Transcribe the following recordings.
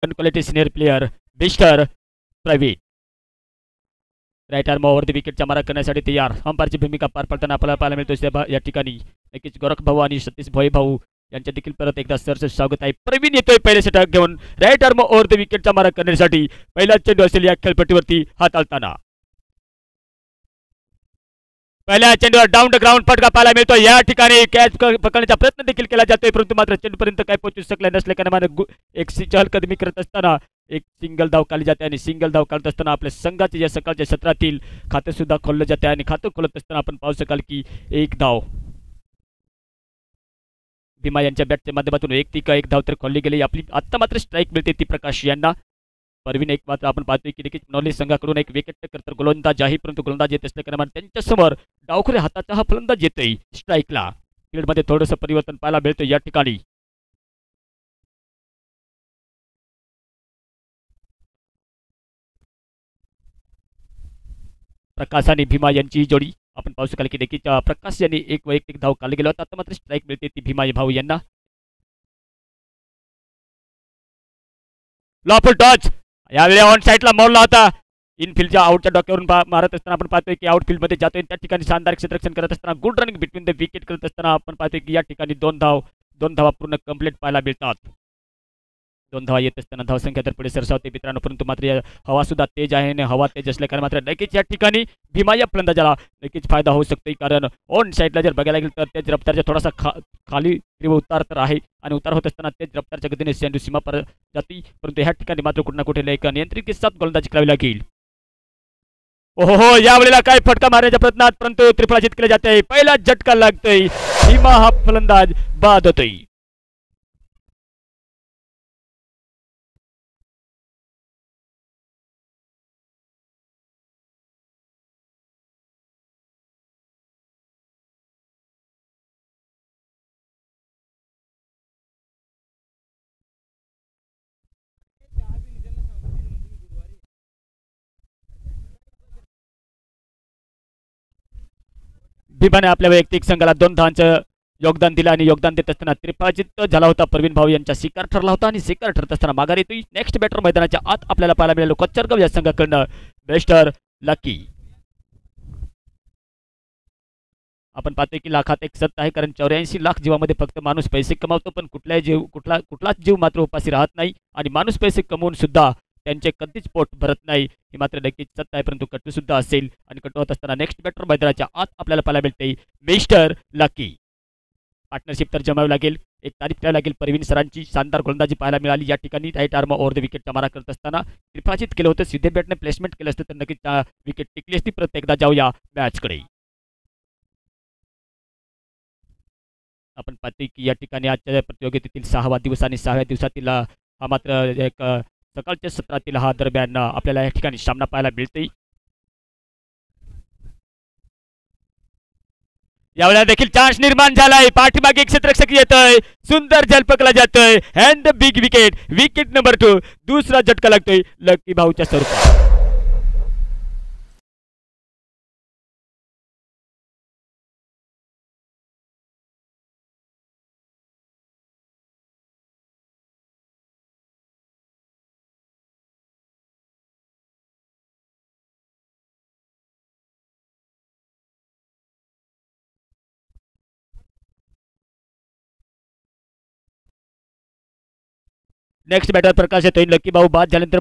Quality senior player mister Pravin right arm over the विकेटचा मारा करण्यासाठी तयार. अंपायरची भूमिका पार पडताना आपल्याला पाहायला मिळतो या ठिकाणी. नक्कीच गोरख भाऊ आणि सतीश भोई भाऊ यांच्या देखील परत एकदा सरचं स्वागत आहे. प्रवीण येतोय पहिले षटक घेऊन राईट आर्म ओव्हर द विकेटचा मारा करण्यासाठी. पहिला चेंडू असेल या खेळपट्टीवरती हाताळताना. पहिल्या चेंडूवर डाऊन द ग्राउंड फटका पाहायला मिळतो. या ठिकाणी कॅच पकडण्याचा प्रयत्न देखील केला जातोय परंतु मात्र चेंडूपर्यंत काय पोहोचू शकले नसले कारण एक चहलकदमी करत असताना एक सिंगल धाव काढली जाते आणि सिंगल धाव काढत असताना आपल्या संघाचे या सकाळच्या सत्रातील खाते सुद्धा खोललं जाते आणि खातं खोलत असताना आपण पाहू शकाल की एक धाव भीमा यांच्या बॅटच्या माध्यमातून एक धाव तर खोलली गेली. आपली आत्ता मात्र स्ट्राईक मिळते ती प्रकाश यांना. परवीन एक मात्र आपण पाहतोय की देखील नॉलेज संघाकडून एक विकेट तर गोलंदाज आहे परंतु गोलंदाज येत असल्या कारण त्यांच्यासमोर डावखुरे हाताचा हा फलंदाज येतोय स्ट्राईकला. फील्डमध्ये थोडंसं परिवर्तन पाहायला मिळतं या ठिकाणी. प्रकाश आणि भीमा यांची जोडी आपण पाहू शकाल की देखील प्रकाश यांनी एक वैयक्तिक धाव काढली गेला होता. आता मात्र स्ट्राईक मिळते ती भीमा भाऊ यांना. लॉफुल टच यावेळी ऑन साईडला मोडला होता. इनफिल्डच्या आउटच्या डोक्यावरून मारत असताना आपण पाहतोय की आउटफील्डमध्ये जातोय त्या ठिकाणी शानदार क्षेत्ररक्षण करत असताना good running between the wicket करत असताना आपण पाहतोय की या ठिकाणी दोन धावा पूर्ण कंप्लीट पाहायला मिळतात. 2 धावा येत असताना धावसंख्या तर पुढे सरसावते मित्रांनो परंतु मात्र हवा सुद्धा तेज आहे आणि हवा तेज असल्या कारण मात्र नक्कीच या ठिकाणी भीमा या फलंदाजाला नक्कीच फायदा होऊ शकतो कारण ऑन साईडला जर बघायला गेलं तर तेज रफ्तारच्या थोडासा खाली तीव्र उतार तर आहे आणि उतार होत असताना तेज रफ्तारच्या गतीने चेंडू सीमा पर जाती परंतु ह्या ठिकाणी मात्र कुठे ना कुठे एक नियंत्रित साथ गोलंदाजी करावी लागेल. ओहो यावेळेला काय फटका मारण्याच्या प्रयत्नात परंतु त्रिफळाचित केले जाते. पहिला झटका लागतोय भीमा हा फलंदाज बाद होतोय. भीमाने आपल्या वैयक्तिक संघाला 2 धावांचं योगदान दिलं आणि योगदान देत असताना त्रिफळाचित झाला होता. प्रवीण भाऊ यांचा शिकार ठरला होता आणि शिकार ठरत असताना माघार येतोय. नेक्स्ट बॅटर मैदानाच्या आत आपल्याला पाहायला मिळालं कोचरगाव या संघाकडनं मिस्टर लकी. आपण पाहतोय की लाखात एक सत्य आहे कारण 84 लाख जीवामध्ये फक्त माणूस पैसे कमावतो पण कुठलाच जीव मात्र उपाशी राहत नाही आणि माणूस पैसे कमवून सुद्धा त्यांचे कधीच पोट भरत नाही ही मात्र नक्कीच सत्य आहे परंतु कटू सुद्धा असेल आणि कटू होत असताना नेक्स्ट बॅटर मैदानाच्या आत आपल्याला पाहायला मिळते मिस्टर लकी. पार्टनरशिप तर जमावी लागेल. एक तारीफ करावी लागेल प्रवीण सरांची शानदार गोलंदाजी पाहायला मिळाली या ठिकाणी. राईट आर्म ओव्हर द विकेटचा मारा करत असताना त्रिफळाचित केलं होतं. सिद्धे बॅटने प्लेसमेंट केलं असतं तर नक्कीच विकेट टिकली असती. परत एकदा जाऊया मॅचकडे. आपण पाहतोय की या ठिकाणी आजच्या प्रतियोगितेतील 6वा दिवस आणि 6व्या दिवसातील हा मात्र एक सकाळच्या सत्रातील हा दरम्यान आपल्याला या ठिकाणी सामना पाहायला मिळतोय. यावेळेला देखील चान्स निर्माण झालाय. पाठीमागे एक क्षेत्ररक्षक येतोय. सुंदर झेल पकडला जातोय. And the big wicket number 2 दुसरा झटका लागतोय लकी भाऊच्या स्वरूपात. नेक्स्ट बॅटर प्रकाश येतोय. लकी भाऊ बाद झाल्यानंतर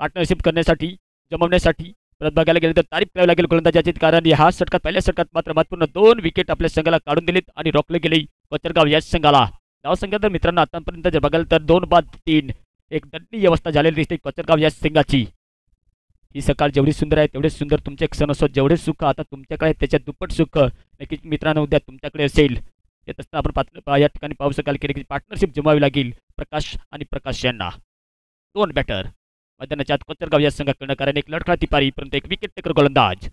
पार्टनरशिप करण्यासाठी जमवण्यासाठी परत बघायला गेलं तर तारीफ करावी लागेल गोलंदाजाची कारण ह्या षटकात पहिल्या षटकात मात्र महत्त्वपूर्ण 2 विकेट आपल्या संघाला काढून दिलीत आणि रोखले गेले कोचरगाव या संघाला. धावसंख्या तर मित्रांनो आतापर्यंत जर बघाल तर 2 बाद 3 एक दंडनीय अवस्था झालेली दिसते कोचरगाव या संघाची. ही सकाळ जेवढी सुंदर आहे तेवढे सुंदर तुमचे क्षण असो. जेवढे सुख आता तुमच्याकडे त्याच्या दुप्पट सुख नक्कीच मित्रांनो उद्या तुमच्याकडे असेल. येत असताना आपण या ठिकाणी पाहू शकाल की पार्टनरशिप जमावी लागेल प्रकाश आणि प्रकाश यांना. 2 बॅटर मैदानाच्या आत कोचरगाव या संघाकडनं कारण एक लढखळाती पारी परंतु एक विकेट टेकर गोलंदाज.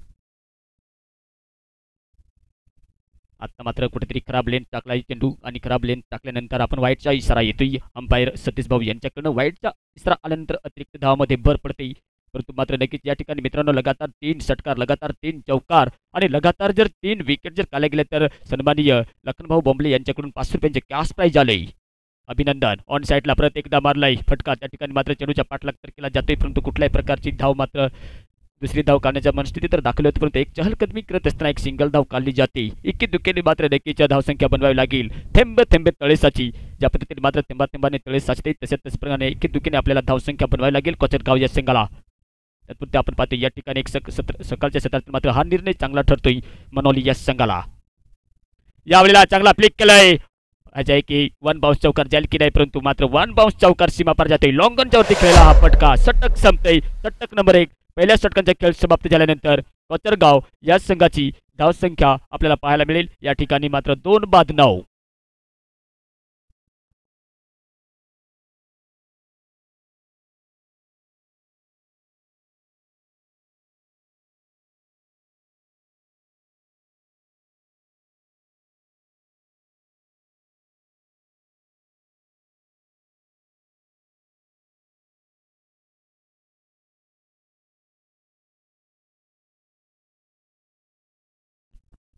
आता मात्र कुठेतरी खराब लेन टाकला चेंडू आणि खराब लेन टाकल्यानंतर आपण वाईटचा इशारा येतोय. अंपायर सतीश भाऊ यांच्याकडनं वाईटचा इशारा आल्यानंतर अतिरिक्त धावामध्ये भर पडते परंतु मात्र नक्कीच या ठिकाणी मित्रांनो लगातार 3 षटकार लगातार 3 चौकार आणि लगातार जर 3 विकेट जर काढले गेले तर सन्माननीय लखनभाऊ बोंबले यांच्याकडून 500 रुपयांचे कॅश प्राईज आले. अभिनंदन. ऑन साईडला परत एकदा मारलाय फटका. त्या ठिकाणी मात्र चेंडूच्या पाठलाग तर केला जातोय, परंतु कुठल्याही प्रकारची धाव मात्र दुसरी धाव काढण्याच्या मनस्थिती तर दाखल होते, परंतु एक चहलकदमी करत असताना एक सिंगल धाव काढली जाते. इतकी दुःखेने मात्र नक्कीच्या धावसंख्या बनवावी लागेल. थेंब थेंबे तळे साची. ज्या पद्धतीने मात्र थेंबाथेंबाने तळे साचते तसेच प्रमाणे इतकी दुःखेने आपल्याला धावसंख्या बनवावी लागेल कोचरगाव या संघाला. त्यापुढे आपण पाहतो या ठिकाणी एक सकाळच्या सत्रात मात्र हा निर्णय चांगला ठरतोय मनोली या संघाला. यावेळेला चांगला फ्लिक केलाय अजय की वन बाउन्स चौकार जाईल की नाही, परंतु मात्र वन बाउन्स चौकार सीमा पार जाते. लॉंगनच्या वरती खेळला हा फटका. षटक संपतय. षटक नंबर 1. पहिल्या षटकांचा खेळ समाप्त झाल्यानंतर कोचरगाव या संघाची धावसंख्या आपल्याला पाहायला मिळेल या ठिकाणी मात्र 2-9.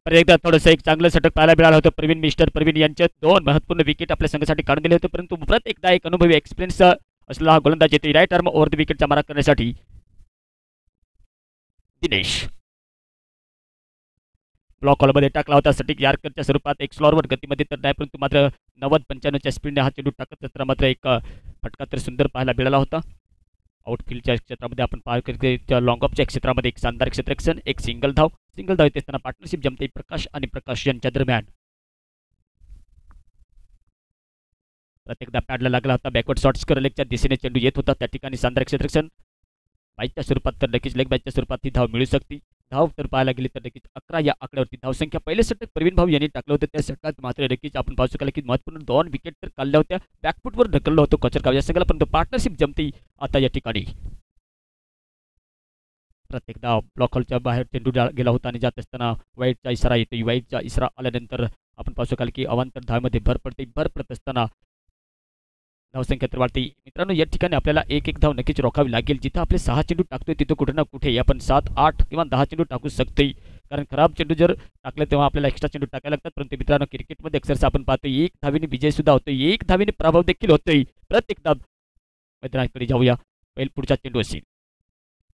पर एकदा थोडंसं एक चांगलं षटक पाहायला मिळालं होतं. मिस्टर प्रवीण यांचे 2 महत्त्वपूर्ण विकेट आपल्या संघासाठी काढून दिले होते, परंतु परत एकदा एक अनुभवी एक्सपिरियन्स असलेला हा गोलंदाज येते राईट आर्म ओव्हर द विकेटचा मारा करण्यासाठी. दिनेश ब्लॉक हॉलमध्ये टाकला होता सटिक यार्करच्या स्वरूपात एक स्लॉरवर गतीमध्ये तर नाही, परंतु मात्र 90-95च्या स्पीडने हा चेंडू टाकत असताना मात्र एक फटका तर सुंदर पाहायला मिळाला होता. आउटफील्डच्या क्षेत्रामध्ये आपण पाहतो लॉंग ऑफच्या क्षेत्रामध्ये एक शानदार क्षेत्ररक्षण, एक सिंगल धाव येत असताना पार्टनरशिप जमते प्रकाश आणि प्रकाश यांच्या दरम्यान. प्रत्येकदा पॅडला लागला होता. बॅकवर्ड शॉट्स करलेगच्या दिशेने चेंडू येत होता. त्या ठिकाणी शानदार क्षेत्ररक्षण. बाईकच्या स्वरूपात तर नक्कीच लेग बॅचच्या स्वरूपात ही धाव मिळू शकते. धाव तर पाहायला गेली तर नक्कीच 11 या आकड्यावरती धावसंख्या. पहिले षटक प्रवीण भाऊ यांनी टाकलं होतं. त्या षटकात मात्र नक्कीच आपण पाहू शकाल की महत्त्वपूर्ण 2 विकेट तर काढल्या होत्या. बॅकफुटवर ढकललं होतं कोचरगाव या संघाला, परंतु पार्टनरशिप जमते आता या ठिकाणी. प्रत्येकदा ब्लॉक हॉलच्या बाहेर चेंडू गेला होता आणि जात असताना वाईटचा इशारा येतो. वाईटचा इशारा आल्यानंतर आपण पाहू शकाल की अवांतर धावेमध्ये भर पडत असताना धावसंख्या तर वाढते. मित्रांनो या ठिकाणी आपल्याला एक धाव नक्कीच रोखावी लागेल. जिथं आपले 6 चेंडू टाकतोय तिथं कुठे ना कुठे आपण 7, 8 किंवा 10 चेंडू टाकू शकतोय, कारण खराब चेंडू जर टाकले तेव्हा आपल्याला एक्स्ट्रा चेंडू टाकायला लागतात. परंतु मित्रांनो क्रिकेटमध्ये अक्षरशः आपण पाहतोय 1 धावेने विजय सुद्धा होतोय, 1 धावेने प्रभाव देखील होतोय. प्रत्येकदा मैदानाकडे जाऊया. पुढचा चेंडू असेल.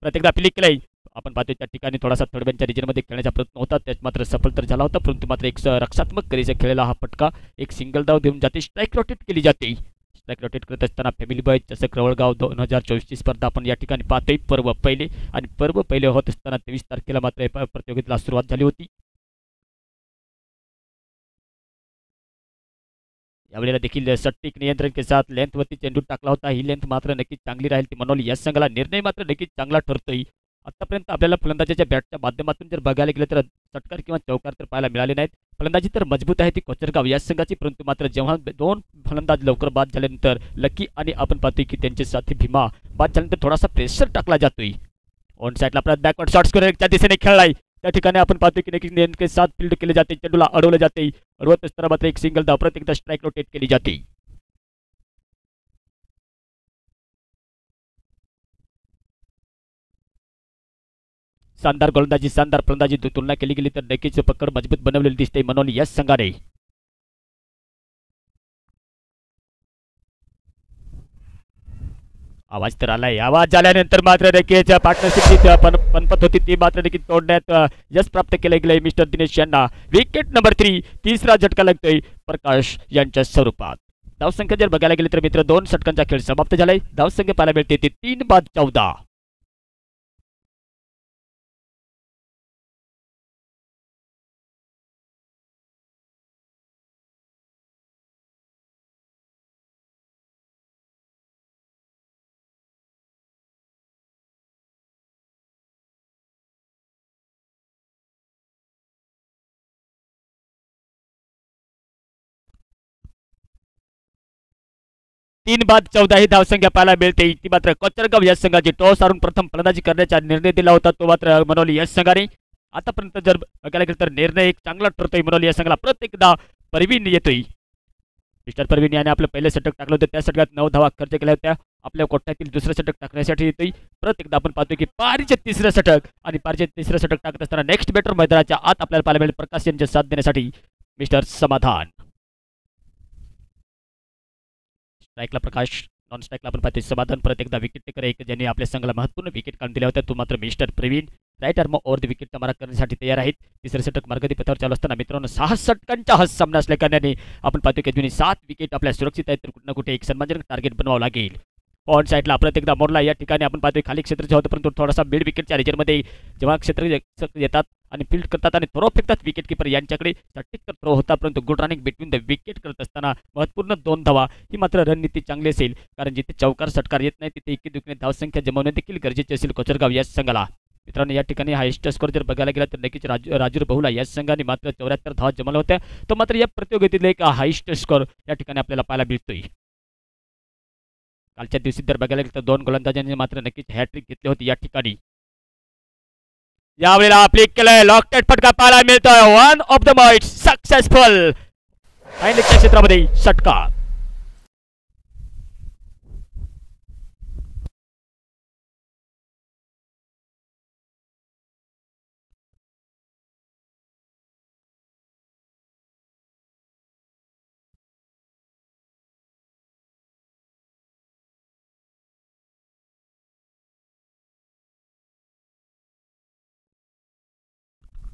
प्रत्येकदा फ्लिक केलाय आपण पाहतोय त्या ठिकाणी थोडासा थर्ड बॅनच्या रिजनमध्ये खेळण्याचा प्रयत्न होता, त्यात मात्र सफल तर झाला होता, परंतु मात्र एक रक्षात्मक करीचा खेळलेला हा फटका एक सिंगल धाव देऊन जाते. स्ट्राईक रोटेट केली जाते. स्ट्राईक रोटेट करत असताना फॅमिली बॉय चषक रवळगाव 2024ची स्पर्धा आपण या ठिकाणी पाहतोय. पर्व पहिले होत असताना 23 तारखेला मात्र प्रतियोगितेला सुरुवात झाली होती. यावेळेला देखील सटीक नियंत्रण के साथ लेंथवरती चेंडू टाकला होता. ही लेंथ मात्र नक्कीच चांगली राहील ती मनोली या संघाला. निर्णय मात्र नक्कीच चांगला ठरतोय. आतापर्यंत आपल्याला फलंदाजाच्या बॅटच्या माध्यमातून जर बघायला गेलं तर षटकार किंवा चौकार तर पाहायला मिळाले नाहीत. फलंदाजी तर मजबूत आहे ती कोचरगाव या संघाची, परंतु मात्र जेव्हा 2 फलंदाज लवकर बाद झाल्यानंतर लकी आणि आपण पाहतोय की त्यांचे साथी भीमा बाद झाल्यानंतर थोडासा प्रेशर टाकला जातोय. ऑन साईडला आपला बॅकवर्ड शॉट्स त्या दिशेने खेळलाय. त्या ठिकाणी आपण पाहतोय की नक्कीच नेमके 7 फील्ड केले जाते. चेंडूला अडवलं जाते. अडवत असताना मात्र एक सिंगल धाव प्रत्येकदा स्ट्राईक रोटेट केली जाते. शानदार गोलंदाजी शानदार फलंदाजी तुलना केली गेली तर नक्कीच पकड मजबूत बनवलेली दिसते मनोली या संघाने. आवाज तर आलाय. आवाज आल्यानंतर मात्र नक्कीच पार्टनरशिप पनपत होती ती मात्र नक्कीच तोडण्यात यश प्राप्त केले गेले मिस्टर दिनेश यांना. विकेट नंबर 3 तिसरा झटका लागतोय प्रकाश यांच्या स्वरूपात. धावसंख्या जर बघायला गेली तर मित्र 2 षटकांचा खेळ समाप्त झालाय. धावसंख्या पाहायला मिळते ती 3/14. तीन बाद 14 ही धावसंख्या पाहायला मिळते. ती मात्र कोचरगाव या संघाची टॉस हारून प्रथम फलंदाजी करण्याचा निर्णय दिला होता तो मात्र मनोली या संघाने. आतापर्यंत जर बघायला गेलं तर निर्णय एक चांगला ठरतोय मनोली या संघाला. प्रत्येकदा परवीन येतोय. मिस्टर परवीन याने आपलं पहिलं षटक टाकलं होतं. त्या षटकात 9 धावा खर्च केल्या होत्या. आपल्या कोट्यातील दुसरं षटक टाकण्यासाठी येतोय. प्रत्येकदा आपण पाहतोय की पारीचे तिसरं षटक आणि पारीचे तिसरं षटक टाकत असताना नेक्स्ट बॅटर मैदानाच्या आत आपल्याला पाहायला मिळेल प्रकाश यांच्या साथ देण्यासाठी मिस्टर समाधान. स्ट्राईकला प्रकाश, नॉन स्ट्राईकला आपण पाहतोय समाधान. परत एकदा विकेट टेकर एक ज्यांनी आपल्या संघाला महत्त्वपूर्ण विकेट काढून दिल्या होत्या तो मात्र mister Pravin right arm over the विकेटचा मारा करण्यासाठी तयार आहेत. तिसरे षटक मार्गदी पथावर चालू असताना मित्रांनो 6 षटकांचा हा सामना असल्या कारणाने आपण पाहतो की अजूनही 7 विकेट आपल्या सुरक्षित आहेत, तर कुठे ना कुठे एक सन्मानजनक टार्गेट बनवावं लागेल. ऑन साईडला परत एकदा मोडला. या ठिकाणी आपण पाहतोय खाली क्षेत्र होतं, परंतु थोडासा मिड विकेटच्या रिजनमध्ये जेव्हा क्षेत्र येतात आणि फील्ड करतात आणि थ्रो फेकतात विकेट किपर यांच्याकडे सटीक थ्रो होता, परंतु good running between the wicket करत असताना महत्त्वपूर्ण 2 धावा ही मात्र रणनीती चांगली असेल, कारण जिथे चौकार षटकार येत नाही तिथे इतकी दुखणे धावसंख्या जमवणे देखील गरजेचे असेल कोचरगाव या संघाला. मित्रांनो या ठिकाणी हायेस्ट स्कोर जर बघायला गेला तर नक्कीच राजूर बहुला या संघाने मात्र 74 धावा जमवल्या होत्या. तो मात्र या प्रतियोगितेतील एक हायेस्ट स्कोर या ठिकाणी आपल्याला पाहायला मिळतोय. कालच्या दिवशी जर बघायला गेलं तर 2 गोलंदाजांनी मात्र नक्कीच हॅट्रिक घेतली होती या ठिकाणी. यावेळेला फ्लिक केलंय, लॉकटेड फटका पाहायला मिळतोय. 1 ऑफ द मॅच सक्सेसफुल फायनलच्या क्षेत्रामध्ये षटकार.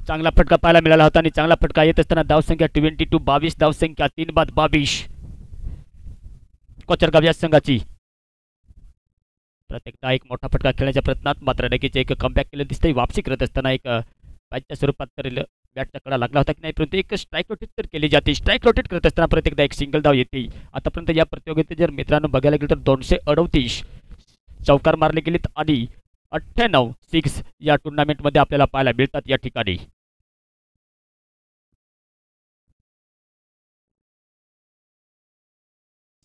चांगला फटका पाहायला मिळाला होता आणि चांगला फटका येत असताना धावसंख्या 22 धावसंख्या 3 बाद 22 कोचरगाव या संघाची. प्रत्येकदा एक मोठा फटका खेळण्याच्या प्रयत्नात मात्र नक्कीच एक कमबॅक केलं दिसतंय. वापसी करत असताना एक बॅटच्या स्वरूपात तर बॅटचा कडा लागला होता की नाही, परंतु एक स्ट्राईक रोटेट तर केली जाते. स्ट्राईक रोटेट करत असताना प्रत्येकदा एक सिंगल धाव येते. आतापर्यंत या प्रतियोगितेत जर मित्रांनो बघायला गेलं तर 238 चौकार मारले गेलेत आणि 98 सिक्स या टुर्नामेंटमध्ये आपल्याला पाहायला मिळतात या ठिकाणी.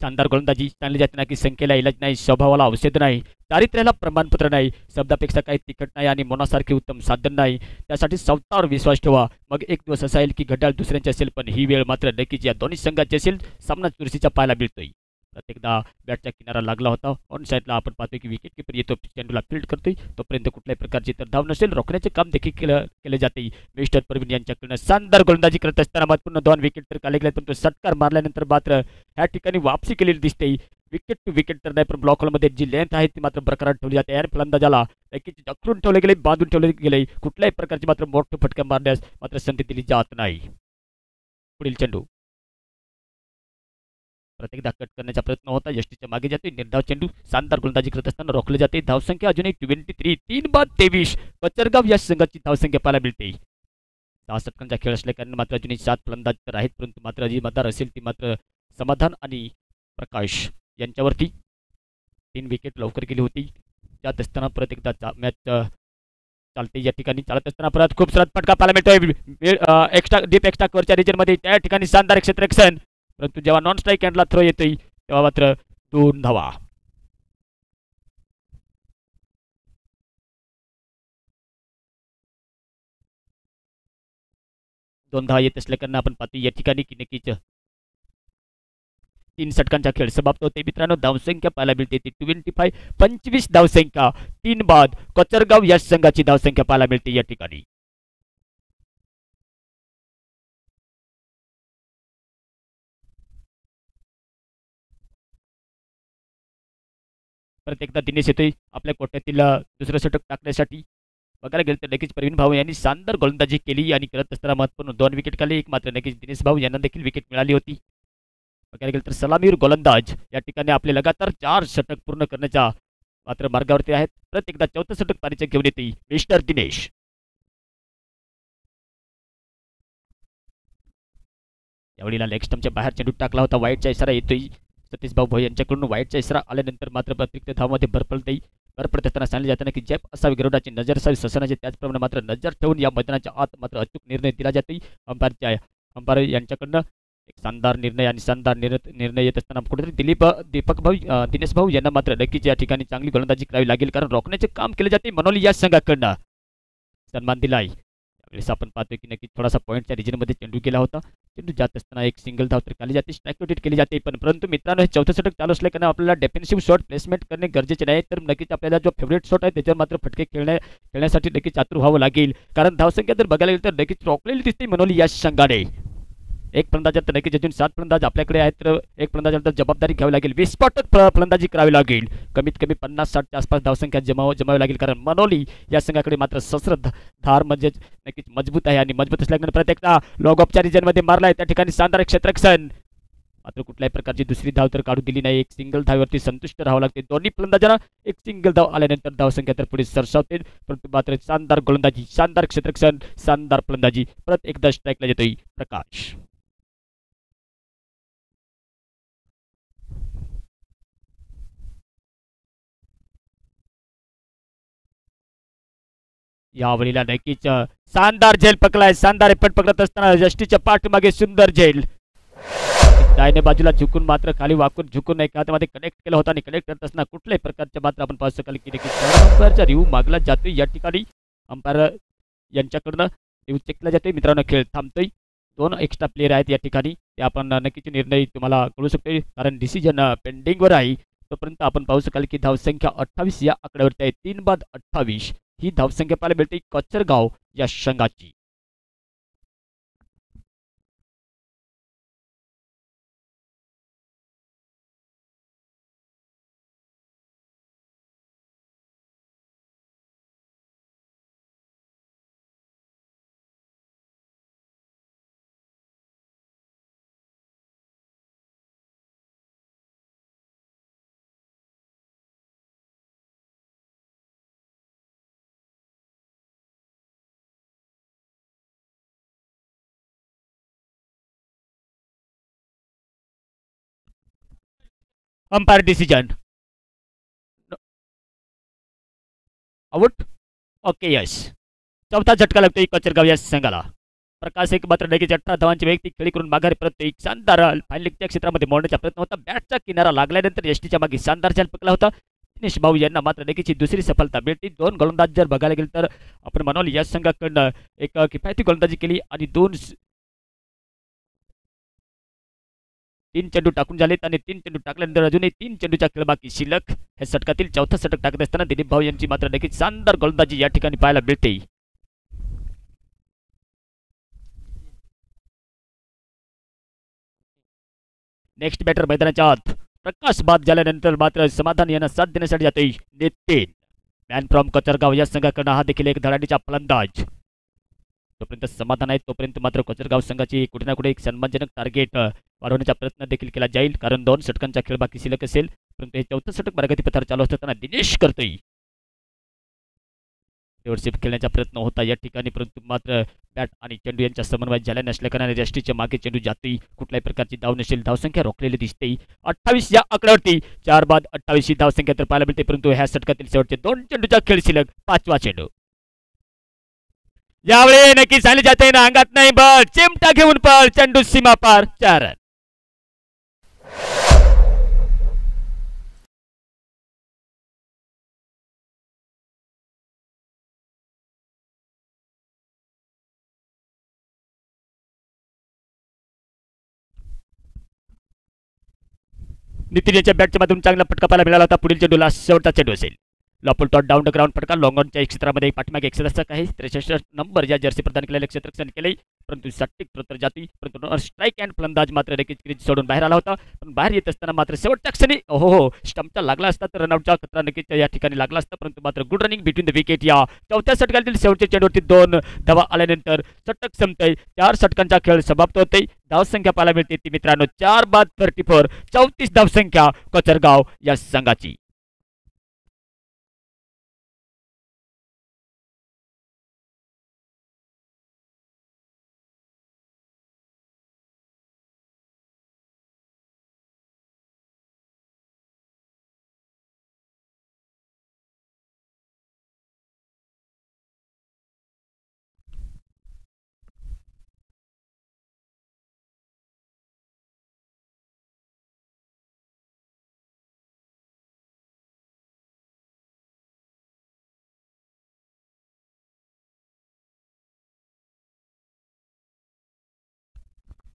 शानदार गोलंदाजी चांगली जाते ना की संख्येला इलाज नाही, स्वभावाला औषध नाही, चारित्र्याला प्रमाणपत्र नाही, शब्दापेक्षा काही तिखट नाही आणि मनासारखे उत्तम साधन नाही. त्यासाठी स्वतःवर विश्वास ठेवा. मग एक दिवस असा येईल की घड्याळ दुसऱ्यांचे असेल, पण ही वेळ मात्र नक्कीच या दोन्ही संघाची असेल. सामना चुरशीचा पाहायला मिळतोय. प्रत्येकदा बॅटच्या किनारा लागला होता. ऑन साईडला आपण पाहतोय की विकेट किपर येतो, चेंडूला फील्ड करतोय. तोपर्यंत कुठल्याही प्रकारची तर धाव नसेल, रोखण्याचे काम देखील केले जाते. मिस्टर प्रवीण यांच्याकडनं शानदार गोलंदाजी करत असताना महत्त्वपूर्ण 2 विकेट तर काढले गेले, परंतु षटकार मारल्यानंतर मात्र ह्या ठिकाणी वापसी केलेली दिसते. विकेट टू विकेट तर नाही, पण ब्लॉक होलमध्ये जी लेंथ आहे ती मात्र बरकरार ठेवली जाते. आणि फलंदाजाला नक्कीच जखडून ठेवले गेले, बांधून ठेवले गेले. कुठल्याही प्रकारची मात्र मोठे फटका मारण्यास मात्र संधी दिली जात नाही. पुढील चेंडू प्रत्येकदा कट करण्याचा प्रयत्न होता, यष्टीच्या मागे जाते. निर्धाव चेंडू शानदार गोलंदाजी करत असताना रोखले जाते. धावसंख्या अजूनही 23 3 बाद 23 कोचरगाव या संघाची धावसंख्या पाहायला मिळते. 6 षटकांचा खेळ असल्या कारण मात्र अजूनही 7 फलंदाज तर आहेत, परंतु मात्र जी मतदार असेल ती मात्र समाधान आणि प्रकाश यांच्यावरती. 3 विकेट लवकर गेली होती. त्यात असताना परत एकदा मॅच चालते. या ठिकाणी चालत असताना परत खूप सरळ फटका पाहायला मिळतोय एक्स्ट्रा डीप एक्स्ट्रा कव्हरच्या रिजनमध्ये. त्या ठिकाणी शानदार क्षेत्ररक्षण, परंतु जेव्हा नॉन स्ट्राईक हँडला थ्रो येतोय तेव्हा मात्र 2 धावा. दोन धावा येत असल्याकारणे आपण पाहतो या ठिकाणी की नक्कीच 3 षटकांचा खेळ समाप्त होते. मित्रांनो धावसंख्या पाहायला मिळते ती 25 धावसंख्या 3 बाद कोचरगाव या संघाची धावसंख्या पाहायला मिळते या ठिकाणी. प्रत्येकदा दिनेश येतोय आपल्या कोट्यातील दुसरं षटक टाकण्यासाठी. बघायला गेलं तर नक्कीच प्रवीण भाऊ यांनी शानदार गोलंदाजी केली आणि करत असताना महत्त्वपूर्ण 2 विकेट काढले. एक मात्र नक्कीच दिनेश भाऊ यांना देखील विकेट मिळाली होती. बघायला गेलं तर सलामीवर गोलंदाज या ठिकाणी आपले लगातार 4 षटक पूर्ण करण्याच्या मात्र मार्गावरती आहेत. प्रत्येकदा 4थं षटक पारीचे घेऊन येते मिस्टर दिनेश. यावेळेला लेग स्टंपच्या बाहेर चेंडू टाकला होता. वाईटचा इशारा येतोय सतीश भाऊ यांच्याकडून. वाईटचा इशारा आल्यानंतर मात्र अतिरिक्त धावामध्ये भर पडत असताना सांगले जाताना की जॅप असावी, विरोधाची नजर असावी ससनाची, त्याचप्रमाणे मात्र नजर ठेवून या मैदानाच्या आत मात्र अचूक निर्णय दिला जातो. अंपायर यांच्याकडनं एक शानदार निर्णय आणि शानदार निर्णय येत असताना कुठेतरी दिनेश भाऊ यांना मात्र नक्कीच या ठिकाणी चांगली गोलंदाजी करावी लागेल, कारण रोखण्याचे काम केले जाते. मनोली या संघाकडनं सन्मान दिलाय. त्यावेळेस आपण पाहतोय की नक्कीच थोडासा पॉईंटच्या रिजनमध्ये चेंडू गेला होता. चेंडू जात असताना एक सिंगल धाव तर काढली जाते, स्ट्राईक रोटेट केली जाते. परंतु मित्रांनो हे 4थं षटक चालू असल्याने आपल्याला डिफेन्सिव्ह शॉट प्लेसमेंट करणे गरजेचे नाही, तर नक्कीच आपल्याला जो फेवरेट शॉट आहे त्याच्यावर मात्र फटके खेळण्यासाठी नक्कीच आतुर व्हावं लागेल, कारण धावसंख्या जर बघायला गेलं तर नक्कीच रोखलेली दिसते मनोली या संघाने. एक फलंदाजानंतर नक्कीच अजून 7 फलंदाज आपल्याकडे आहेत, तर एक फलंदाजानंतर जबाबदारी घ्यावी लागेल, विस्फोटक फलंदाजी करावी लागेल, कमीत कमी 50-60च्या आसपास धावसंख्या जमावी लागेल, कारण मनोली या संघाकडे मात्र सस्त्र धार म्हणजे नक्कीच मजबूत आहे आणि मजबूत असल्याने प्रत्येकदा लॉग ऑफच्या रिजनमध्ये मारलाय, त्या ठिकाणी शानदार क्षेत्ररक्षण, मात्र कुठल्याही प्रकारची दुसरी धाव तर काढू दिली नाही, एक सिंगल धावेवरती संतुष्ट राहावं लागते दोन्ही फलंदाजांना, एक सिंगल धाव आल्यानंतर धावसंख्या तर पुढे सरसावते, परंतु मात्र शानदार गोलंदाजी, शानदार क्षेत्ररक्षण, शानदार फलंदाजी, परत एकदा स्ट्राईकला येतोय प्रकाश. यावेळेला नक्कीच शानदार झेल पकडलाय, शानदार एफर्ट पकडत असताना जस्टिसच्या पाठीमागे सुंदर झेल, डायने बाजूला झुकून मात्र खाली वाकून झुकून एका हातामध्ये कनेक्ट केला होता आणि कनेक्ट करत असताना कुठल्याही प्रकारच्या मात्र आपण पाहू शकाल की अंपायरचा रिव्ह्यू मागला जातोय, या ठिकाणी अंपायर यांच्याकडनं रिव्ह्यू चेक केला जातोय. मित्रांनो खेळ थांबतोय, 2 एक्स्ट्रा प्लेयर आहेत या ठिकाणी, ते आपण नक्कीच निर्णय तुम्हाला कळू शकतोय कारण डिसिजन पेंडिंगवर आहे. तोपर्यंत आपण पाहू शकाल की धावसंख्या 28 या आकड्यावरती आहे, 3 बाद 28 ही धावसंख्या पाहायला मिळते कचरगाव या संघाची. Umpire decision out. Okay yes, चौथा झटका लागतोय कचरगाव या संघाला. प्रकाश एक मात्र नक्कीच 18 धावांची वैयक्तिक खेळी करून माघारी परत एक शानदार फायनलिंगच्या क्षेत्रामध्ये मोडण्याचा प्रयत्न होता, बॅटचा किनारा लागल्यानंतर एसटीच्या मागे शानदार झेल पकडला होता. दिनेश भाऊ यांना मात्र नक्कीच दुसरी सफलता मिळते. 2 गोलंदाज जर बघायला गेलं तर आपण मनोली या संघाकडनं एक किफायती गोलंदाजी केली आणि 3 चेंडू टाकून झालेत आणि 3 चेंडू टाकल्यानंतर अजूनही 3 चेंडूच्या खेळ बाकी शिल्लक. हे षटकातील चौथा षटक टाकत असताना दिलीप भाऊ यांची मात्र नक्कीच शानदार गोलंदाजी या ठिकाणी पाहायला मिळते. नेक्स्ट बॅटर मैदानाच्या आत प्रकाश बाद झाल्यानंतर मात्र समाधान यांना साथ देण्यासाठी जाते नितीन, मॅन फ्रॉम कचरगाव या संघाकडनं हा देखील एक धडाडीचा फलंदाज. जोपर्यंत समाधान आहे तोपर्यंत मात्र कचरगाव संघाची कुठे ना कुठे एक सन्मानजनक टार्गेट वाढवण्याचा प्रयत्न देखील केला जाईल, कारण 2 षटकांचा खेळ बाकी शिल्लक असेल, परंतु हे 4थं षटक प्रगतीपथावर चालू असताना दिनेश करतोय फेवरशिप खेळण्याचा प्रयत्न होता या ठिकाणी, परंतु मात्र बॅट आणि चेंडू यांच्या समन्वय झाल्या नसल्याकारणाने यष्टीच्या मागे चेंडू जातोय, कुठल्याही प्रकारची धाव नसेल, धावसंख्या रोखलेली दिसते 28 या आकड्यावरती. 4 बाद 28 ही धावसंख्या तर पाहायला मिळते, परंतु ह्या षटकातील शेवटचे 2 चेंडूचा खेळ शिल्लक, 5वा चेंडू. यावेळी नक्की झाले जाते ना, अंगात नाही बळ, चिमटा घेऊन पळ, चेंडू सीमा पार, 4 रन. नितीन याच्या बॅटच्या मधून चांगला फटका पाहायला मिळाला होता, पुढील चेंडूला शेवटचा चेंडू असेल. लॉपुल टॉट डाऊन द ग्राउंड फटका लॉंगॉनच्या क्षेत्रामध्ये पाठीमागे एक सदस्य आहे, 63 नंबर या जर्सी प्रदान केलेले क्षेत्ररक्षण केले, परंतु सट्टिक प्रतर जाती, परंतु स्ट्राईक अँड फलंदाज मात्र नक्कीच क्रीज सोडून बाहेर आला होता, पण बाहेर येत असताना मात्र शेवटच्या क्षणी हो स्टंपचा लागला असता तर रनआउटचा खतरा नक्कीच या ठिकाणी लागला असता, परंतु मात्र good running between the wicket. या 4थ्या षटकातील शेवटच्या चेंडूवरती 2 धावा आल्यानंतर षटक संपतंय, 4 षटकांचा खेळ समाप्त होतोय. धावसंख्या पाहायला मिळते ती मित्रांनो 4 बाद 34, 34 धावसंख्या कचरगाव या संघाची.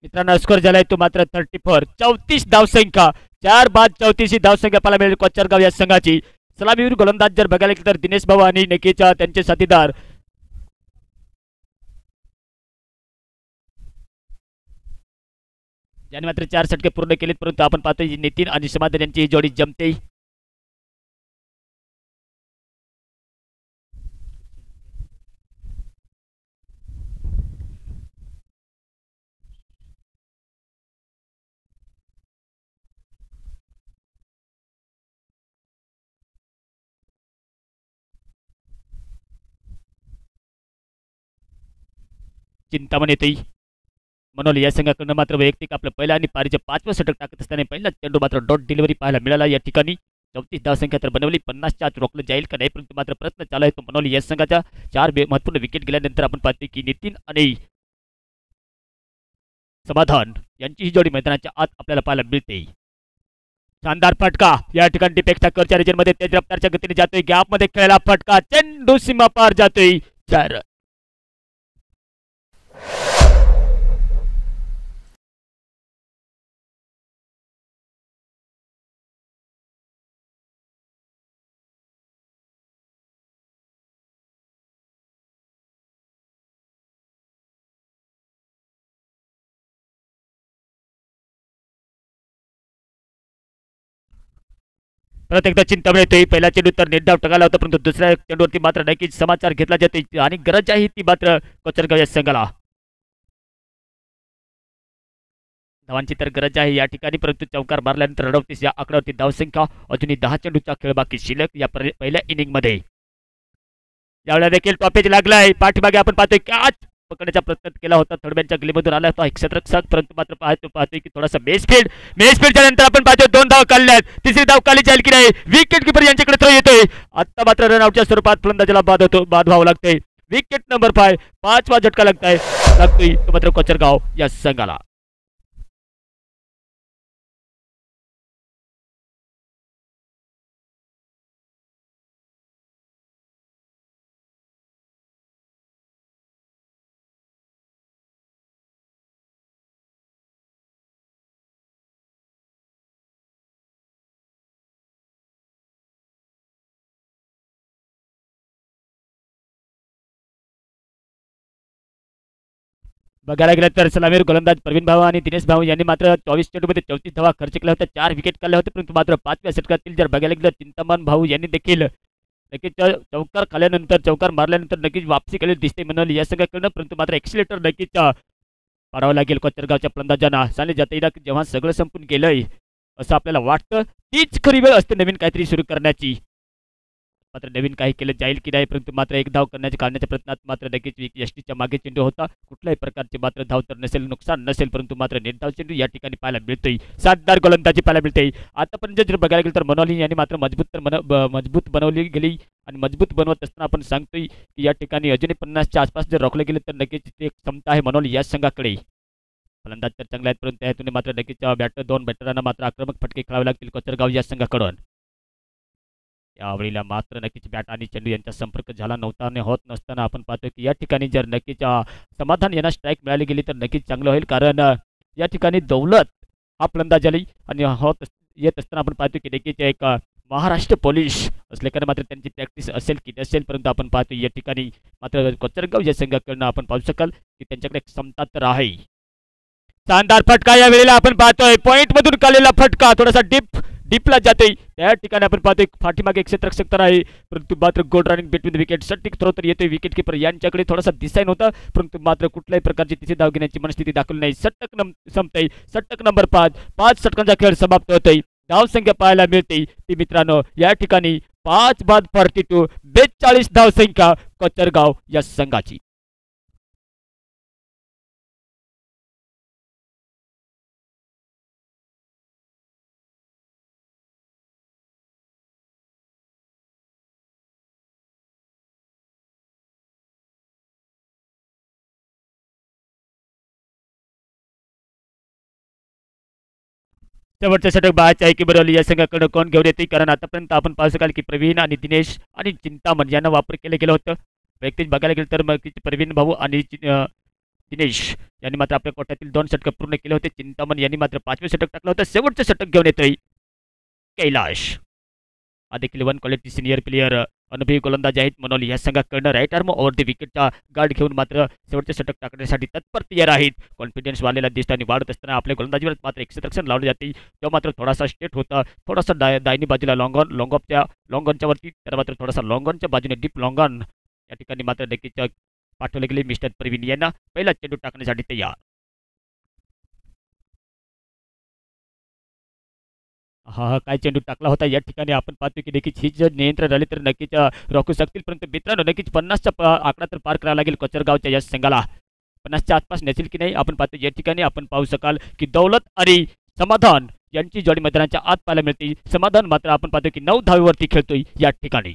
मित्रांनो स्कोर झालाय तो मात्र 34, 34 धावसंख्या, 4 बाद 34 ही धावसंख्या पाहायला मिळेल कोचरगाव या संघाची. सलामीवीर गोलंदाज जर बघायला गेलं तर दिनेश भाऊ आणि नक्कीच त्यांचे साथीदार ज्याने मात्र 4 षटके पूर्ण केलीत, परंतु आपण पाहतोय नितीन आणि समाधान यांची ही जोडी जमते. चिंतामण येते. मनोल या संघाकडनं मात्र वैयक्तिक आपलं पहिलं आणि पारीचे 5वं षटक टाकत असताना पहिला चेंडू मात्र डॉट डिलिव्हरी पाहायला मिळाला. या ठिकाणी 34 धावसंख्या तर बनवली, 50च्या आत रोखलं जाईल का नाही, परंतु मात्र प्रयत्न चालू आहे तो मनोल या संघाच्या 4 महत्वपूर्ण विकेट गेल्यानंतर आपण पाहतो की नितीन आणि समाधान यांची ही जोडी मैदानाच्या आत आपल्याला पाहायला मिळते. शानदार फटका या ठिकाणी डिपेक्सच्या करच्या रिजनमध्ये तेज रफ्तारच्या गतीने जातोय, गॅपमध्ये खेळला फटका, चेंडू सीमा पार जातोय. 4 परत एकदा चिंतामण येतोय. पहिला चेंडू तर नेट डाव टकाला होता, परंतु दुसऱ्या चेंडूवरती मात्र नक्कीच समाचार घेतला जातोय आणि गरज आहे ती मात्र कोचरगाव या संघाला. धावांची तर गरज आहे या ठिकाणी, परंतु चौकार मारल्यानंतर 38 या आकड्यावरती धावसंख्या, अजूनही 10 चेंडूचा खेळ बाकी शिल्लक या पहिल्या इनिंगमध्ये. यावेळेला देखील टॉपेज लागलाय. पाठीमागे आपण पाहतोय कॅच पकडण्याचा प्रयत्न केला होता, थर्डमॅनच्या गलीमधून आला होता एक क्षेत्ररक्षक, परंतु मात्र पाहतोय की थोडासा मेसफील्डच्या नंतर आपण पाहतोय 2 धाव काढल्यात. तिसरी धाव काढली जाईल की नाही, विकेट किपर यांच्याकडे थ्रो येतोय. आता मात्र रनआउटच्या स्वरूपात फलंदाजाला बाद व्हावं लागतंय. विकेट नंबर 5, 5वा झटका लागतोय तो मात्र कोचरगाव या संघाला. बघायला गेलं तर सलामीर गोलंदाज प्रवीण भाऊ आणि दिनेश भाऊ यांनी मात्र 24 चेंडूमध्ये 34 धावा खर्च केल्या होत्या, 4 विकेट काढल्या होत्या, परंतु मात्र 5व्या षटकातील जर बघायला गेलं चिंतामण भाऊ यांनी देखील नक्कीच चौकार मारल्यानंतर नक्कीच वापसी केली दिसते मनोल या संघाकडनं, परंतु मात्र एक्सिलेटर नक्कीच पाडावं लागेल कोचरगावच्या फलंदाजांना. सांगले जाते जेव्हा सगळं संपून गेलंय असं आपल्याला वाटतं, तीच खरी वेळ असते नवीन काहीतरी सुरू करण्याची. मात्र नवीन काही केलं जाईल की नाही, परंतु मात्र एक धाव काढण्याच्या प्रयत्नात मात्र नक्कीच यष्टीच्या मागे चेंडू होता. कुठल्याही प्रकारचे मात्र धाव तर नसेल, नुकसान नसेल, परंतु मात्र नेट धाव चेंडू या ठिकाणी पाहायला मिळतोय. सातदार गोलंदाजी पाहायला मिळते. आतापर्यंत जर बघायला गेलं तर मनोली यांनी मात्र मजबूत बनवली गेली आणि मजबूत बनवत असताना आपण सांगतोय की या ठिकाणी अजूनही 50च्या आसपास जर रोखले गेले तर नक्कीच एक क्षमता आहे मनोली या संघाकडे. फलंदाज तर चांगला आहेत, परंतु त्यातून मात्र नक्कीच 2 बॅटरांना मात्र आक्रमक फटके खेळावे लागतील कोचरगाव या संघाकडून. यावेळेला मात्र नक्कीच बॅट आणि चेंडू यांचा संपर्क झाला नव्हता आणि होत नसताना आपण पाहतोय की या ठिकाणी जर नक्कीच समाधान यांना स्ट्राईक मिळाली गेली तर नक्कीच चांगलं होईल, कारण या ठिकाणी दौलत हा फलंदाज आली आणि येत असताना आपण पाहतोय की नक्कीच एक महाराष्ट्र पोलीस असल्याकडे मात्र त्यांची प्रॅक्टिस असेल की नसेल, परंतु आपण पाहतोय या ठिकाणी मात्र कोचरगाव या संघाकडनं आपण पाहू शकाल की त्यांच्याकडे क्षमता तर आहे. शानदार फटका या वेळेला आपण पाहतोय, पॉइंट मधून काढलेला फटका थोडासा डीपला जाते. त्या ठिकाणी आपण पाहतोय पाठीमागे क्षेत्ररक्षक तर आहे, परंतु मात्र गोल रनिंग बिटवीन विकेट सटिक थ्रो तर येतोय. विकेट किपर यांच्याकडे थोडासा दिसाय नव्हता, परंतु मात्र कुठल्याही प्रकारची तिथे धाव घेण्याची मनस्थिती दाखवली नाही. संपतय षटक नंबर 5 षटकांचा खेळ समाप्त होतोय. धावसंख्या पाहायला मिळते ती मित्रांनो या ठिकाणी 5/42 42 धावसंख्या कोचरगाव या संघाची. शेवटचं षटक बाहेरच्या की बनवली या संघाकडे कोण घेऊन येते, कारण आतापर्यंत आपण पाहू शकाल की प्रवीण आणि दिनेश आणि चिंतामण यांना वापर केलं गेलं होतं. व्यक्ती बघायला गेलं तर मग प्रवीण भाऊ आणि दिनेश यांनी मात्र आपल्या कोट्यातील 2 षटक पूर्ण केले होते. चिंतामण यांनी मात्र 5वे षटक टाकलं होतं. शेवटचं षटक घेऊन येतोय कैलाश. हा देखील 1 क्वालिटी सिनियर प्लेयर अनुभवी गोलंदाज आहेत मनोली या संघाकडनं राईट आर्म ओव्हर द विकेटचा गार्ड घेऊन मात्र शेवटचे षटक टाकण्यासाठी तत्पर तयार आहेत. कॉन्फिडन्स वाढलेला दिसतो आणि वाढत असताना आपल्या गोलंदाजीवर मात्र एक क्षेत्ररक्षण लावले जाते. तो मात्र थोडासा स्टेट होता, थोडासा दाहिनी बाजूला लॉंगॉनच्या वरती, तर मात्र थोडासा लॉंगॉनच्या बाजूने डीप लॉंगॉन या ठिकाणी मात्र नक्कीच पाठवले गेले. मिस्टर प्रवीण यांना पहिला चेंडू टाकण्यासाठी तयार. हा काय चेंडू टाकला होता या ठिकाणी आपण पाहतो की नक्कीच ही जर नियंत्रण राहिले तर नक्कीच रोखू शकतील. परंतु मित्रांनो नक्कीच 50चा आकडा तर पार करावा लागेल कोचरगावच्या या संघाला. 50च्या आसपास नसेल की नाही आपण पाहतो या ठिकाणी आपण पाहू शकाल की दौलत आणि समाधान यांची जोडी मैदानाच्या आत पाहायला मिळते. समाधान मात्र आपण पाहतो की 9 धावेवरती खेळतोय या ठिकाणी.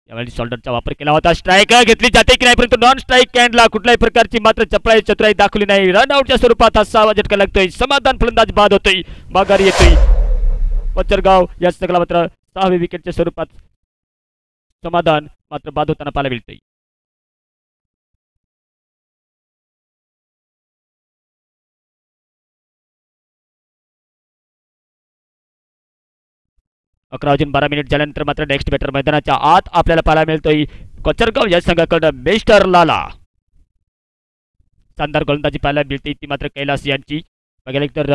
यावेळी शोल्डरचा वापर केला होता. स्ट्राईक घेतली जाते की नाही परंतु नॉन स्ट्राईक कॅन्डला कुठल्याही प्रकारची मात्र चतुराई दाखवली नाही. रनआउटच्या स्वरूपात हा 6वा झटका लागतोय. समाधान फलंदाज बाद होतोय, माघारी येतोय. कोचरगाव या संघाला मात्र 6वे विकेटच्या स्वरूपात समाधान मात्र बाद होताना पाहायला मिळतोय. अकरा वाजून 12 मिनिट झाल्यानंतर मात्र नेक्स्ट बॅटर मैदानाच्या आत आपल्याला पाहायला मिळतोय कोचरगाव या संघाकडून मिस्टर लाला. शानदार गोलंदाजी पाहायला मिळते ती मात्र कैलास यांची. बघायला तर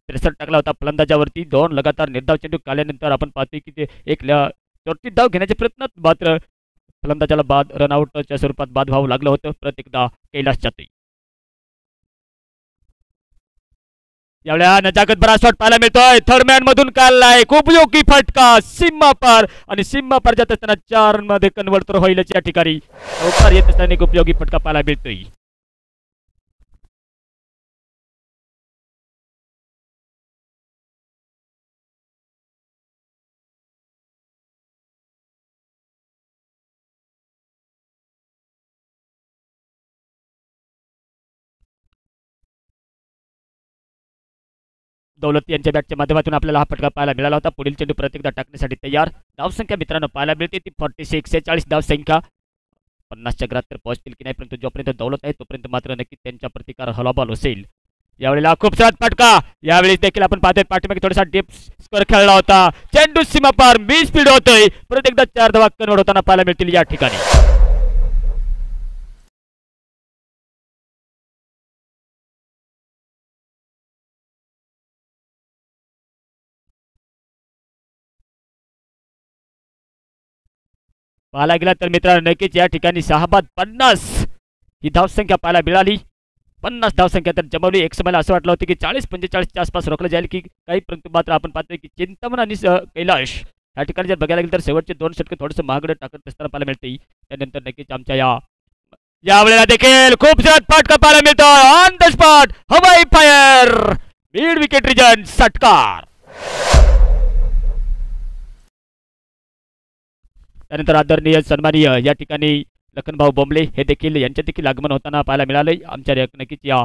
63 टाकला होता फलंदाजावरती. 2 लगातार निर्धाव चेंडू काढल्यानंतर आपण पाहतोय की ते एक चौथी धाव घेण्याच्या प्रयत्नात मात्र फलंदाजाला बाद रनआउटच्या स्वरूपात बाद व्हावं लागलं होतं. परत एकदा कैलास जातोय. यावेळेला नजाकत बरा शॉट पाहायला मिळतोय. थर्ड मॅन मधून काढलाय खूप योग्य फटका सीमा पार आणि सीमा पार जात असताना 4 मध्ये कन्वर्ट तर होईलच या ठिकाणी. लवकर येत असताना एक उपयोगी फटका पाहायला मिळतोय. दौलत यांच्या बॅटच्या माध्यमातून आपल्याला हा फटका पाहायला मिळाला होता. पुढील चेंडू परत एकदा टाकण्यासाठी तयार. धावसंख्या मित्रांनो पाहायला मिळते ती 46 धावसंख्या. 50च्या घरात तर पोहोचतील की नाही परंतु जोपर्यंत दौलत आहे तोपर्यंत मात्र नक्की त्यांच्या प्रतिकार हलाबॉल असेल. यावेळेला खूप सारा फटका. यावेळी देखील आपण पाहतोय पाठीमागे थोडासा डीप स्कोर खेळला होता. चेंडू सीमा पार मी स्पीड होतोय. परत एकदा 4 धावा कन्वर्ट होताना पाहायला मिळतील या ठिकाणी. पाहायला गेला तर मित्रांनो नक्कीच या ठिकाणी 6 बाद 50 ही धावसंख्या पाहायला मिळाली. 50 धावसंख्या तर जमवली. एक समयला असं वाटलं होतं की 40-45च्या आसपास रोखलं जाईल की काही परंतु मात्र आपण पाहतोय की चिंतामण आणि कैलाश या ठिकाणी जर बघायला गेलं तर शेवटचे 2 षटके थोडंसं महागडं टाकत असताना पाहायला मिळते. त्यानंतर नक्कीच आमच्या यावेळेला देखील खूप सारा फटका पाहायला मिळतो. ऑन द स्पॉट हवाई फायर मिड विकेट रिजन षटकार. त्यानंतर आदरणीय सन्माननीय या ठिकाणी लखनभाऊ बोंबले हे देखील यांच्या देखील आगमन होताना पाहायला मिळाले आमच्या नक्कीच या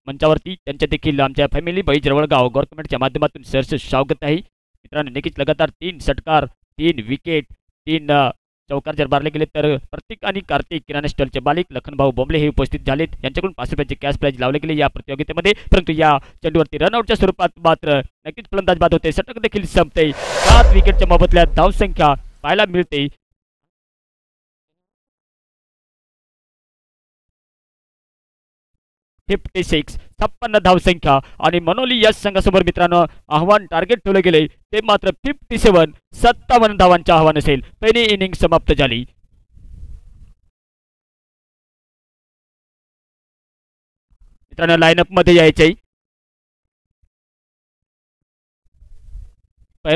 मंचावरती. त्यांच्या देखील आमच्या फॅमिली बाई जवळगाव गव्हर्नमेंटच्या माध्यमातून सरस स्वागत आहे. मित्रांनो नक्कीच लगातार 3 षटकार 3 विकेट 3 चौकार जर मारले गेले तर प्रत्येक आणि कार्तिक किराणा स्टॉलचे मालिक लखनभाऊ बोंबले हे उपस्थित झालेत. यांच्याकडून 5 रुपयाचे कॅश प्राइज लावले गेले या प्रतियोगितेमध्ये. परंतु या चेंडूवरती रनआउटच्या स्वरूपात मात्र नक्कीच फलंदाज बाद होते. षटक देखील संपते. 7 विकेटच्या मोबदल्यात धावसंख्या पाहायला मिळते 56 धावसंख्या. आणि मनोली या संघासमोर मित्रांनो आव्हान टार्गेट ठेवले गेले ते मात्र 57 धावांचे आव्हान असेल. पहिली इनिंग समाप्त झाली. मित्रांनो लाईनअप मध्ये यायचे.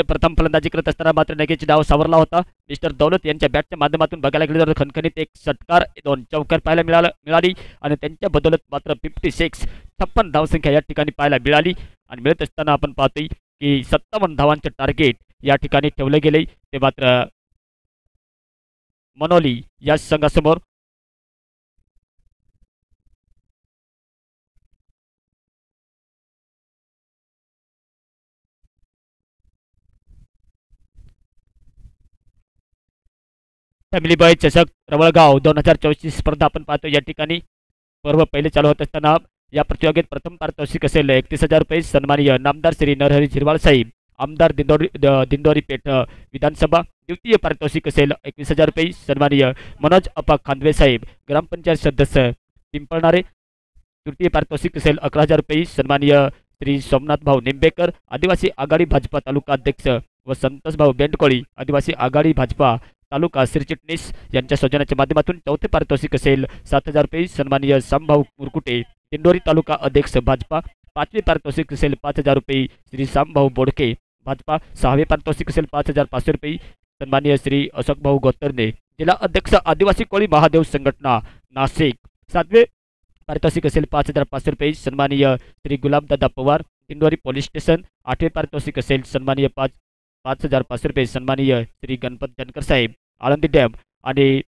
प्रथम फलंदाजी करत असताना मात्र नगेची डाव सावरला होता. मिस्टर दौलत यांच्या बॅटच्या माध्यमातून बघायला गेले तर खणखणीत एक षटकार 2 चौकार पाहायला मिळाली आणि त्यांच्या बदलत मात्र 56 धावसंख्या या ठिकाणी पाहायला मिळाली. आणि मिळत असताना आपण पाहतोय की 57 धावांचे टार्गेट या ठिकाणी ठेवले गेले ते मात्र मनोली या संघासमोर. फॅमिली बॉय चषक रवळगाव 2024 स्पर्धा आपण पाहतो या ठिकाणी. पर्व पहिले चालू होत असताना या प्रतियोगितेत प्रथम पारितोषिक असेल 31,000 रुपये. सन्माननीय नामदार श्री नरहरी झिरवाळ साहेब आमदार दिंडोरी पेठ विधानसभा द्वितीय पारितोषिक असेल 21,000 रुपये सन्माननीय मनोज अप्पा खांदवे साहेब ग्रामपंचायत सदस्य पिंपळणारे तृतीय पारितोषिक असेल 11,000 रुपये सन्माननीय श्री सोमनाथ भाऊ निंबेकर आदिवासी आघाडी भाजपा तालुका अध्यक्ष व संतोष भाऊ बेंडकोळी आदिवासी आघाडी भाजपा तालुका सरचिटणीस यांच्या सौजन्याच्या माध्यमातून चौथे पारितोषिक असेल 7,000 रुपये सन्माननीय शामभाऊ मुरकुटे दिंडोरी तालुका अध्यक्ष भाजपा पाचवे पारितोषिक असेल 5,000 रुपये श्री शामभाऊ बोडके भाजपा सहावे पारितोषिक असेल 5,500 रुपये सन्माननीय श्री अशोक भाऊ गोतरने जिल्हा अध्यक्ष आदिवासी कोळी महादेव संघटना नाशिक सातवे पारितोषिक असेल 5,500 रुपये सन्माननीय श्री गुलाबदादा पवार दिंडोरी पोलीस स्टेशन आठवे पारितोषिक असेल सन्माननीय 5,500 रुपये सन्माननीय श्री गणपत जानकर साहेब आळंदी डॅम आणि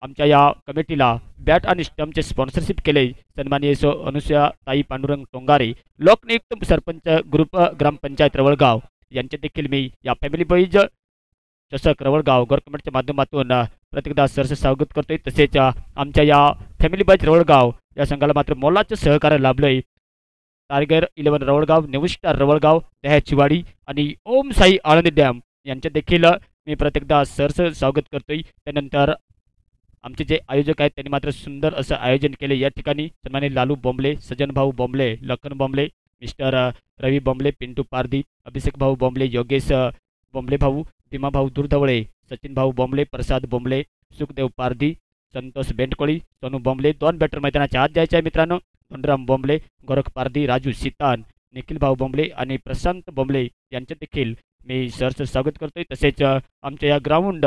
आमच्या या कमिटीला बॅट आणि स्टंपचे स्पॉन्सरशिप केले सन्माननीय अनुसया ताई पांडुरंग टोंगारे लोकनियुक्त सरपंच ग्रुप ग्रामपंचायत रवळगाव यांचे देखील मी या फॅमिली बॉईज चषक रवळगाव गव्हर्नमेंटच्या माध्यमातून प्रत्येकदा सरस स्वागत करतोय। तसेच आमच्या या फॅमिली बॉईज रवळगाव या संघाला मात्र मोलाचं सहकार्य लाभलंय टायगर 11 रवळगाव न्यू स्टार रवळगाव दह्याचीवाडी आणि ओम साई आळंदी डॅम यांचे देखील मी प्रत्येकदा सरस स्वागत करतोय। त्यानंतर आमचे जे आयोजक आहेत त्यांनी मात्र सुंदर असं आयोजन केले। या ठिकाणी सन्माननीय लालू बोंबले सज्जन भाऊ बोंबले लखन बोंबले मिस्टर रवी बोंबले पिंटू पारदी अभिषेक भाऊ बोंबले योगेश बोंबले भाऊ भीमा भाऊ दुर्धवळे सचिन भाऊ बोंबले प्रसाद बोंबले सुखदेव पारदी संतोष बेंडकोळी सोनू बोंबले 2 बॅटर मैदानाच्या आत जायचे आहे मित्रांनो धनराम बोंबले गोरख पारदी राजू सीतान निखिल भाऊ बोंबले आणि प्रशांत बोंबले यांचे देखील मी सरचं स्वागत करतोय। तसेच आमच्या या ग्राउंड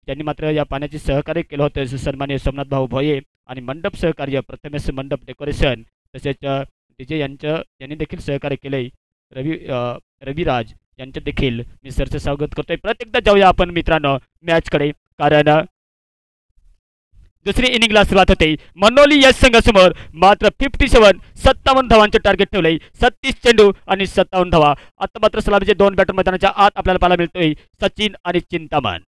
त्यांनी मात्र या पाण्याचे सहकार्य केलं होतं सन्माननीय सोमनाथ भाऊ भोये आणि मंडप सहकार्य प्रथमेश मंडप डेकोरेशन तसेच डीजे यांनी देखील सहकार्य केले रविराज यांचे देखील मी सरचं स्वागत करतोय। प्रत्येकदा जाऊया आपण मित्रांनो मॅचकडे कारण दुसरी इनिंगला सुरुवात होते। मनोली या संघासमोर मात्र 57 धावांचे टार्गेट ठेवले 36 चेंडू आणि 57 धावा। आता मात्र सलामीचे 2 बॅटर मैदानाच्या आत आपल्याला पाहायला मिळतोय सचिन आणि चिंतामण।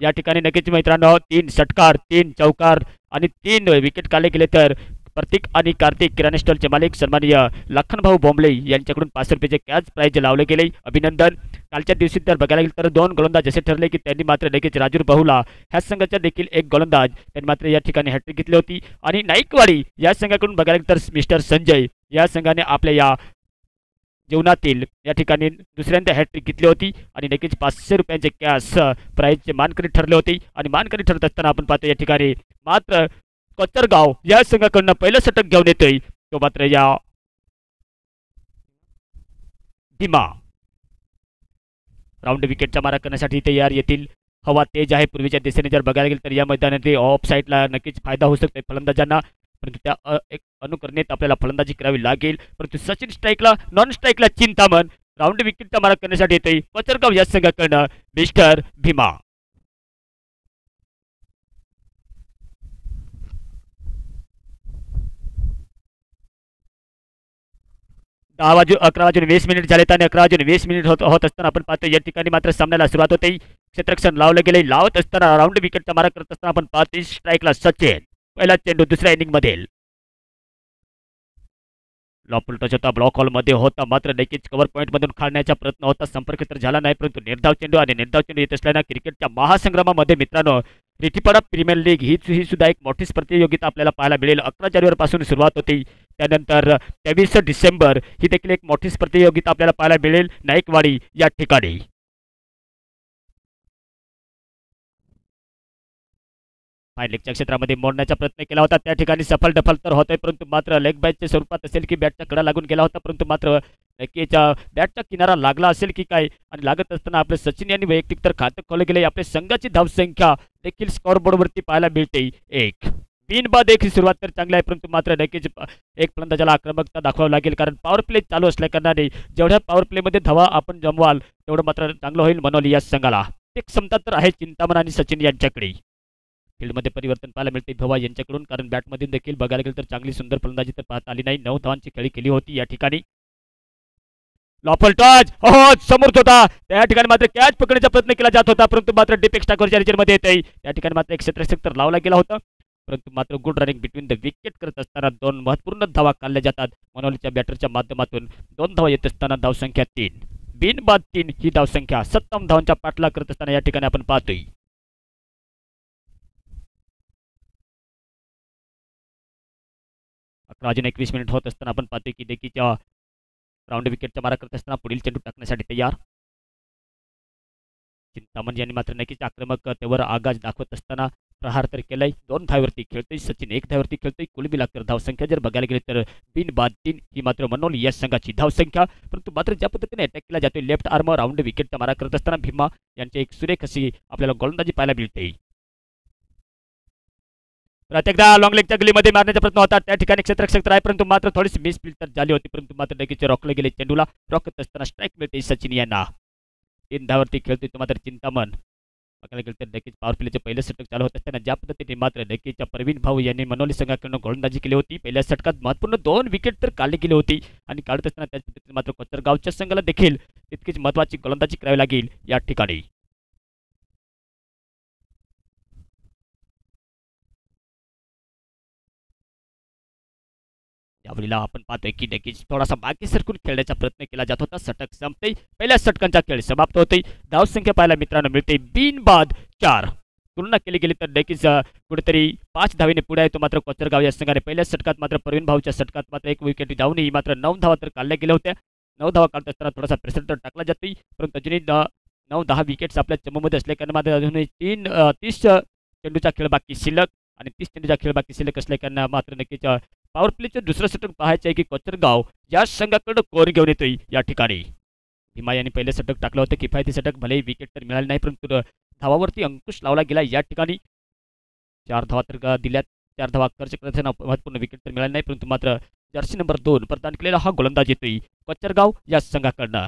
या ठिकाणी नक्कीच मित्रांनो 3 षटकार 3 चौकार आणि 3 विकेट काढले गेले तर प्रतीक आणि कार्तिक किराणा स्टॉलचे मालिक सन्माननीय लखन भाऊ बोंबले यांच्याकडून 500 रुपयाचे कॅच प्राइज लावले गेले अभिनंदन। कालच्या दिवशी तर बघायला गेलं तर 2 गोलंदाज असे ठरले की त्यांनी मात्र लगेच राजूर बहुला ह्या संघाचा देखील एक गोलंदाज त्यांनी मात्र या ठिकाणी हॅट्रिक घेतली होती आणि नाईकवाडी या संघाकडून बघायला गेलं तर मिस्टर संजय या संघाने आपल्या या जीवनातील या ठिकाणी दुसऱ्यांदा हॅट्रिक घेतली होती आणि नक्कीच 500 रुपयांचे कॅश प्राइजचे मानकरी ठरले होते आणि मानकरी ठरत असताना आपण पाहतो या ठिकाणी मात्र कोचरगाव या संघाकडून पहिलं षटक घेऊन येतोय तो मात्र या भीमा राऊंड विकेटचा मारा करण्यासाठी तयार येतील। हवा तेज आहे पूर्वीच्या दिशेने जर बघायला गेलं तर या मैदानात ऑफ साईडला नक्कीच फायदा होऊ शकतो फलंदाजांना परंतु त्या एक अनुकरणेत आपल्याला फलंदाजी करावी लागेल। परंतु सचिन स्ट्राईकला नॉन स्ट्राईकला चिंतामण राऊंड विकेटचा मारा करण्यासाठी येतोय कोचरगाव या संघाकडून मिस्टर भीमा। दहा वाजून 11 वाजून 20 मिनिट झालेत आणि 11 वाजून 20 मिनिट होत असताना आपण पाहतो या ठिकाणी मात्र सामन्याला सुरुवात होते। क्षेत्ररक्षण लावलं गेले लावत असताना राऊंड विकेटचा मारा करत असताना आपण पाहतो स्ट्राईकला सचिन पहिला चेंडू दुसऱ्या इनिंग मधील लॉपलटच होता ब्लॉक हॉल मध्ये होता मात्र नक्कीच कव्हर पॉईंट मधून काढण्याचा प्रयत्न होता संपर्क तर झाला नाही परंतु निर्धाव चेंडू आणि निर्धाव चेंडू येत असल्याने क्रिकेटच्या महासंग्रामामध्ये मित्रांनो रिठीपाडा प्रीमियर लीग ही सुद्धा एक मोठी प्रतियोगिता आपल्याला पाहायला मिळेल। 11 जानेवारी पासून सुरुवात होती त्यानंतर 23 डिसेंबर ही देखील एक मोठी प्रतियोगिता आपल्याला पाहायला मिळेल नाईकवाडी या ठिकाणी। लेगच्या क्षेत्रामध्ये मोडण्याचा प्रयत्न केला होता त्या ठिकाणी सफल डफल तर होतोय परंतु मात्र लेग बॅचच्या स्वरूपात असेल की बॅटचा कडा लागून गेला होता परंतु मात्र नक्कीच बॅटचा किनारा लागला असेल की काय आणि लागत असताना आपले सचिन यांनी वैयक्तिक तर खातं खोले गेले। आपल्या संघाची धावसंख्या देखील स्कोअर बोर्डवरती पाहायला मिळते 1 बिनबाद 1 ही सुरुवात तर चांगली आहे परंतु मात्र नक्कीच एक फलंदाजाला आक्रमकता दाखवावी लागेल कारण पॉवर प्ले चालू असल्या कारणाने जेवढ्या पॉवर प्लेमध्ये धावा आपण जमवाल तेवढं मात्र चांगलं होईल मनोली या संघाला। एक क्षमता तर आहे चिंतामण आणि सचिन यांच्याकडे। फील्डमध्ये परिवर्तन पाहायला मिळते भवा यांच्याकडून कारण बॅटमधून देखील बघायला गेलं तर चांगली सुंदर फलंदाजी तर पाहता आली नाही 9 धावांची खेळी केली होती या ठिकाणी। लॉफल टच समोर होता त्या ठिकाणी मात्र कॅच पकडण्याचा प्रयत्न केला जात होता परंतु मात्र डीप एक्स्ट्रा कव्हरच्या रिजनमध्ये येते त्या ठिकाणी मात्र एक क्षेत्ररक्षक तर लावला गेला होता परंतु मात्र good running between the wicket करत असताना 2 महत्त्वपूर्ण धावा काढल्या जातात मनोलीच्या बॅटरच्या माध्यमातून. 2 धावा येत असताना धावसंख्या 3, बिनबाद 3 ही धावसंख्या 57 धावांच्या पाठलाग करत असताना या ठिकाणी आपण पाहतोय. 11:21 होत असताना आपण पाहतोय की डेकीच्या राऊंड विकेटचा मारा करत असताना पुढील चेंडू टाकण्यासाठी तयार. चिंतामण यांनी मात्र नक्कीच आक्रमकतेवर आगाज दाखवत असताना प्रहार तर केलाय. 2 धावेवरती खेळतोय सचिन, 1 धावेवरती खेळतोय. कुल मिलाकर धावसंख्या जर बघायला गेली तर बिनबाद 3 ही मात्र मनोली या संघाची धावसंख्या. परंतु मात्र ज्या पद्धतीने अटॅक केला जातोय लेफ्ट आर्म राऊंड विकेटचा मारा करत असताना भीमा यांची एक सुरेख अशी आपल्याला गोलंदाजी पाहायला मिळते. प्रत्येकदा लॉंग लेगच्या गलीमध्ये मारण्याचा प्रयत्न होता त्या ठिकाणी क्षेत्ररक्षक आहे परंतु मात्र थोडीशी मिस फील्ड तर झाली होती. परंतु मात्र लगेच रॉकले गेले चेंडूला. रॉकत असताना स्ट्राईक मिळते सचिन यांना. 3 धावावरती खेळतोय तो मात्र चिंतामण. बघायला गेलं तर नक्कीच पॉवर प्लेचे पहिलं षटक चालू होत असताना ज्या पद्धतीने मात्र नक्कीच्या प्रवीण भाऊ यांनी मनोली संघाकडून गोलंदाजी केली होती. पहिल्या षटकात महत्त्वपूर्ण 2 विकेट तर काढली गेली होती आणि काढत असताना त्याच पद्धतीने मात्र कोचरगावच्या संघाला देखील तितकीच महत्त्वाची गोलंदाजी करावी लागेल या ठिकाणी. यावेळेला आपण पाहतोय की नक्कीच थोडासा बाकी सरकून खेळण्याचा प्रयत्न केला जात होता. षटक संपते, पहिल्या षटकांचा खेळ समाप्त होते. धावसंख्या पाहायला मित्रांनो मिळते बिनबाद 4. तुलना केली गेली तर नक्कीच कुठेतरी 5 धावेने पुढे आहे तो मात्र कोचरगाव या संघाने. पहिल्या षटकात मात्र प्रवीण भाऊच्या षटकात मात्र 1 विकेट जाऊनही मात्र 9 धावा तर काढल्या गेल्या होत्या. 9 धावा काढत असताना थोडासा प्रेशर तर टाकला जातोय परंतु अजूनही 9-10 विकेट्स आपल्या चमूमध्ये असल्या कारण मात्र अजूनही 30 चेंडूचा खेळ बाकी शिल्लक आणि 30 चेंडूचा खेळ बाकी शिल्लक असल्या कारण मात्र नक्कीच पॉवर प्लेचं दुसरं षटक पाहायचं आहे की कोचरगाव या संघाकडं कोर घेऊन येतोय या ठिकाणी. भीमा यांनी पहिलं षटक टाकलं होतं किफायती षटक. भलेही विकेट तर मिळाले नाही परंतु धावावरती अंकुश लावला गेला या ठिकाणी. 4 धावा तर दिल्यात. 4 धावा खर्च करताना महत्त्वपूर्ण विकेट तर मिळाले नाही परंतु मात्र जर्सी नंबर 2 प्रदान केलेला हा गोलंदाज येतोय कोचरगाव या संघाकडनं.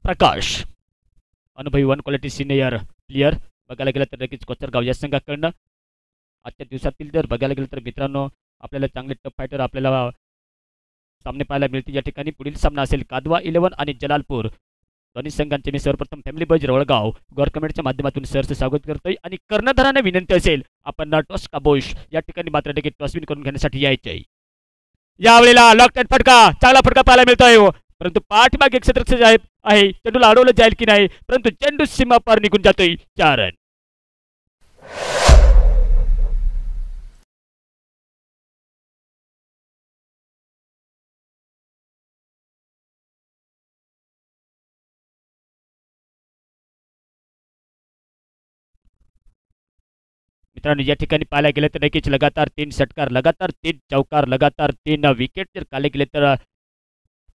प्रकाश अनुभवी 1 क्वालिटी सिनियर प्लेयर बघायला गेलं तर नक्कीच कोचरगाव या संघाकडनं. आजच्या दिवसातील जर बघायला गेलं तर मित्रांनो आपल्याला चांगले टफ फायटर आपल्याला सामने पाहायला मिळतील या ठिकाणी. पुढील सामना असेल कादवा 11 आणि जलालपूर. दोन्ही संघांचे मी सर्वप्रथम फॅमिली बॉयज रवळगाव गौर कमेंटच्या माध्यमातून सरचं स्वागत करतोय आणि कर्णधाराने विनंती असेल आपण टॉस का बोश या ठिकाणी मात्र देखील टॉस विन करून घेण्यासाठी यायचे आहे. यावेळेला लॉकटाईट फटका, चांगला फटका पाहायला मिळतोय परंतु पाठीमागे क्षेत्ररक्षक आहे चेंडूला अडवलं जाईल की नाही परंतु चेंडू सीमा पार निघून जातोय. 4 रन. मित्रांनो या ठिकाणी पाहायला गेलं तर नक्कीच लगातार 3 षटकार, लगातार 3 चौकार, लगातार 3 विकेट जर काढले गेले तर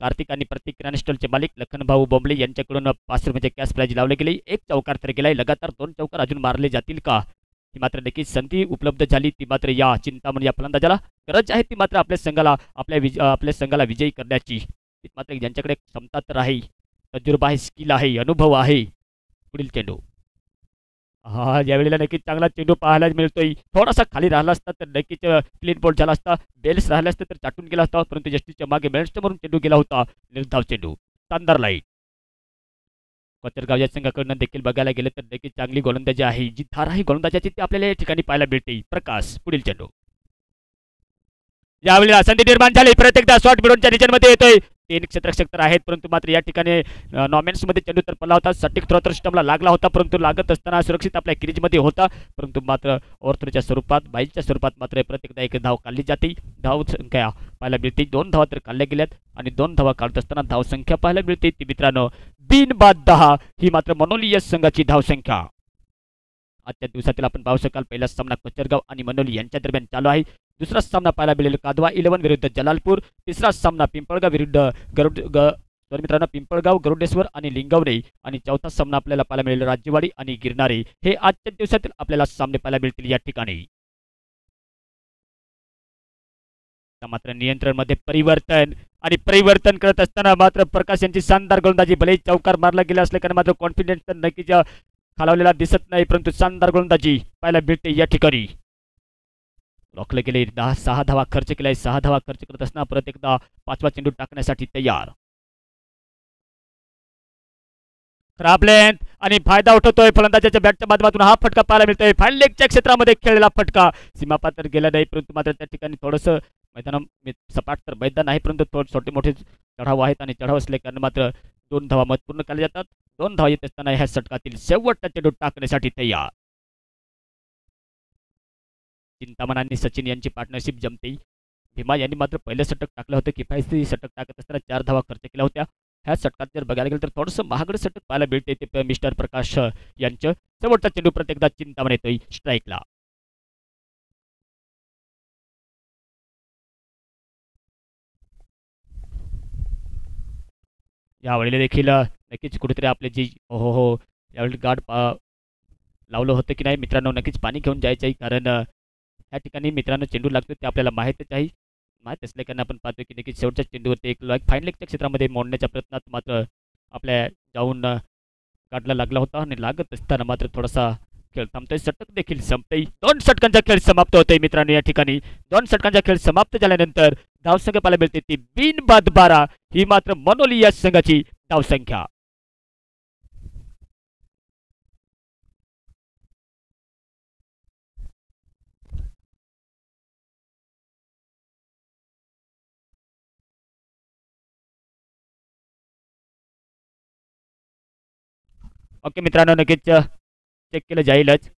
कार्तिक आणि प्रतीक ग्रँडस्टॉलचे मालिक लखनभाऊ बोंबले यांच्याकडून 5 रुपयाचे कॅश प्राइज लावले गेले. 1 चौकार तर गेलाय. लगातार 2 चौकार अजून मारले जातील का ही मात्र नक्कीच संधी उपलब्ध झाली ती मात्र या चिंतामण या फलंदाजाला गरज आहे ती मात्र आपल्या संघाला विजयी करण्याची. मात्र ज्यांच्याकडे क्षमता तर आहे, तजुर्बा आहे, स्किल आहे, अनुभव आहे. पुढील चेंडू यावेळेला नक्कीच चांगला चेंडू पाहायला मिळतोय. थोडासा खाली राहिला असता तर नक्कीच क्लीन बॉल झाला असता. बेल्स राहिले असते तर चाटून गेला असता परंतु जस्टिसच्या मागे बेल्समधून चेंडू गेला होता. निर्धाव चेंडू शानदार लाईट. कोचरगाव या संघाकडून देखील बघायला गेलं तर नक्कीच चांगली गोलंदाजी आहे. जी धार आहे गोलंदाजाची ती आपल्याला या ठिकाणी पाहायला मिळते. प्रकाश पुढील चेंडू. यावेळेला संधी निर्माण झाली. प्रत्येकदा शॉट मिडॉनच्या रिजनमध्ये येतोय. 3 क्षेत्ररक्षक तर आहेत परंतु मात्र या ठिकाणी नॉमेन्समध्ये चेंडू तर पडला होता. सटीक थ्रो तर स्टंपला लागला होता परंतु लागत असताना सुरक्षित आपल्या क्रीजमध्ये होता परंतु मात्र ओव्हरथ्रोच्या स्वरूपात बाईच्या स्वरूपात मात्र प्रत्येकदा 1 धाव काढली जाते. धाव संख्या पाहायला मिळते. 2 धावा तर काढल्या गेल्यात आणि 2 धावा काढत असताना धाव संख्या पाहायला मिळते ती मित्रांनो बिनबाद 10 ही मात्र मनोली या संघाची धाव संख्या. आजच्या दिवसातील आपण पाहू शकाल पहिला सामना कोचरगाव आणि मनोली यांच्या दरम्यान चालू आहे. दुसरा सामना पाहायला मिळेल कादवा 11 विरुद्ध जलालपूर. तिसरा सामना पिंपळगाव विरुद्ध मित्रांनो पिंपळगाव, गरुडेश्वर आणि लिंगवणे आणि चौथा सामना आपल्याला पाहायला मिळेल राज्यवाडी आणि गिरणारे. हे आजच्या दिवसातील आपल्याला सामने पाहायला मिळतील या ठिकाणी. मात्र नियंत्रण मध्ये परिवर्तन करत असताना मात्र प्रकाश यांची शानदार गोलंदाजी. भले चौकार मारला गेला असल्या कारण मात्र कॉन्फिडन्स तर नक्कीच खालावलेला दिसत नाही परंतु शानदार गोलंदाजी पाहायला मिळते या ठिकाणी. रोखले गेले. 6 धावा खर्च केलाय. 6 धावा खर्च करत असताना परत एकदा 5वा चेंडू टाकण्यासाठी तयार. खराब लेंथ आणि फायदा उठवतोय फलंदाजाच्या बॅटच्या माध्यमातून हा फटका पाहायला मिळतोय. फाईन लेगच्या क्षेत्रामध्ये खेळलेला फटका सीमापार गेला नाही, परंतु मात्र त्या ठिकाणी थोडंसं मैदान सपाट तर मैदान नाही, परंतु थोडे छोटे मोठे चढाव आहेत आणि चढाव असले कारण मात्र 2 धावा मत पूर्ण केल्या जातात. 2 धावा येत असताना ह्या षटकातील शेवटचा चेंडू टाकण्यासाठी तयार. चिंतामण आणि सचिन यांची पार्टनरशिप जमते. भीमा यांनी मात्र पहिलं षटक टाकलं होतं. किफायतशीर षटक टाकत असताना 4 धावा खर्च केल्या होत्या. ह्या षटकात जर बघायला गेलं तर थोडंसं महागडं षटक पाहायला मिळते ते मिस्टर प्रकाश यांचं. शेवटचा चेंडू प्रत्येकदा चिंतामण येतोय स्ट्राईकला. यावेळेला देखील नक्कीच कुठेतरी आपले जी हो यावेळी गाड लावलं होतं की नाही मित्रांनो, नक्कीच पाणी घेऊन जायचं आहे. कारण या ठिकाणी मित्रांनो चेंडू लागतो ते आपल्याला माहीतच आहे. माहीत असल्या कारण आपण पाहतो की नक्कीच शेवटच्या चेंडूवरती एक फाईन लेगच्या क्षेत्रामध्ये मोडण्याच्या प्रयत्नात मात्र आपल्या जाऊन गाडला लागला होता आणि लागत असताना मात्र थोडासा खेळ थांबतोय. षटक देखील संपतोय. 2 षटकांचा खेळ समाप्त होतोय मित्रांनो. या ठिकाणी 2 षटकांचा खेळ समाप्त झाल्यानंतर धावसंख्या पाहायला मिळते ती 2 बाद 12. ही मात्र मनोली या संघाची धावसंख्या. ओके मित्रांनो, नक्कीच चेक केलं जाईलच.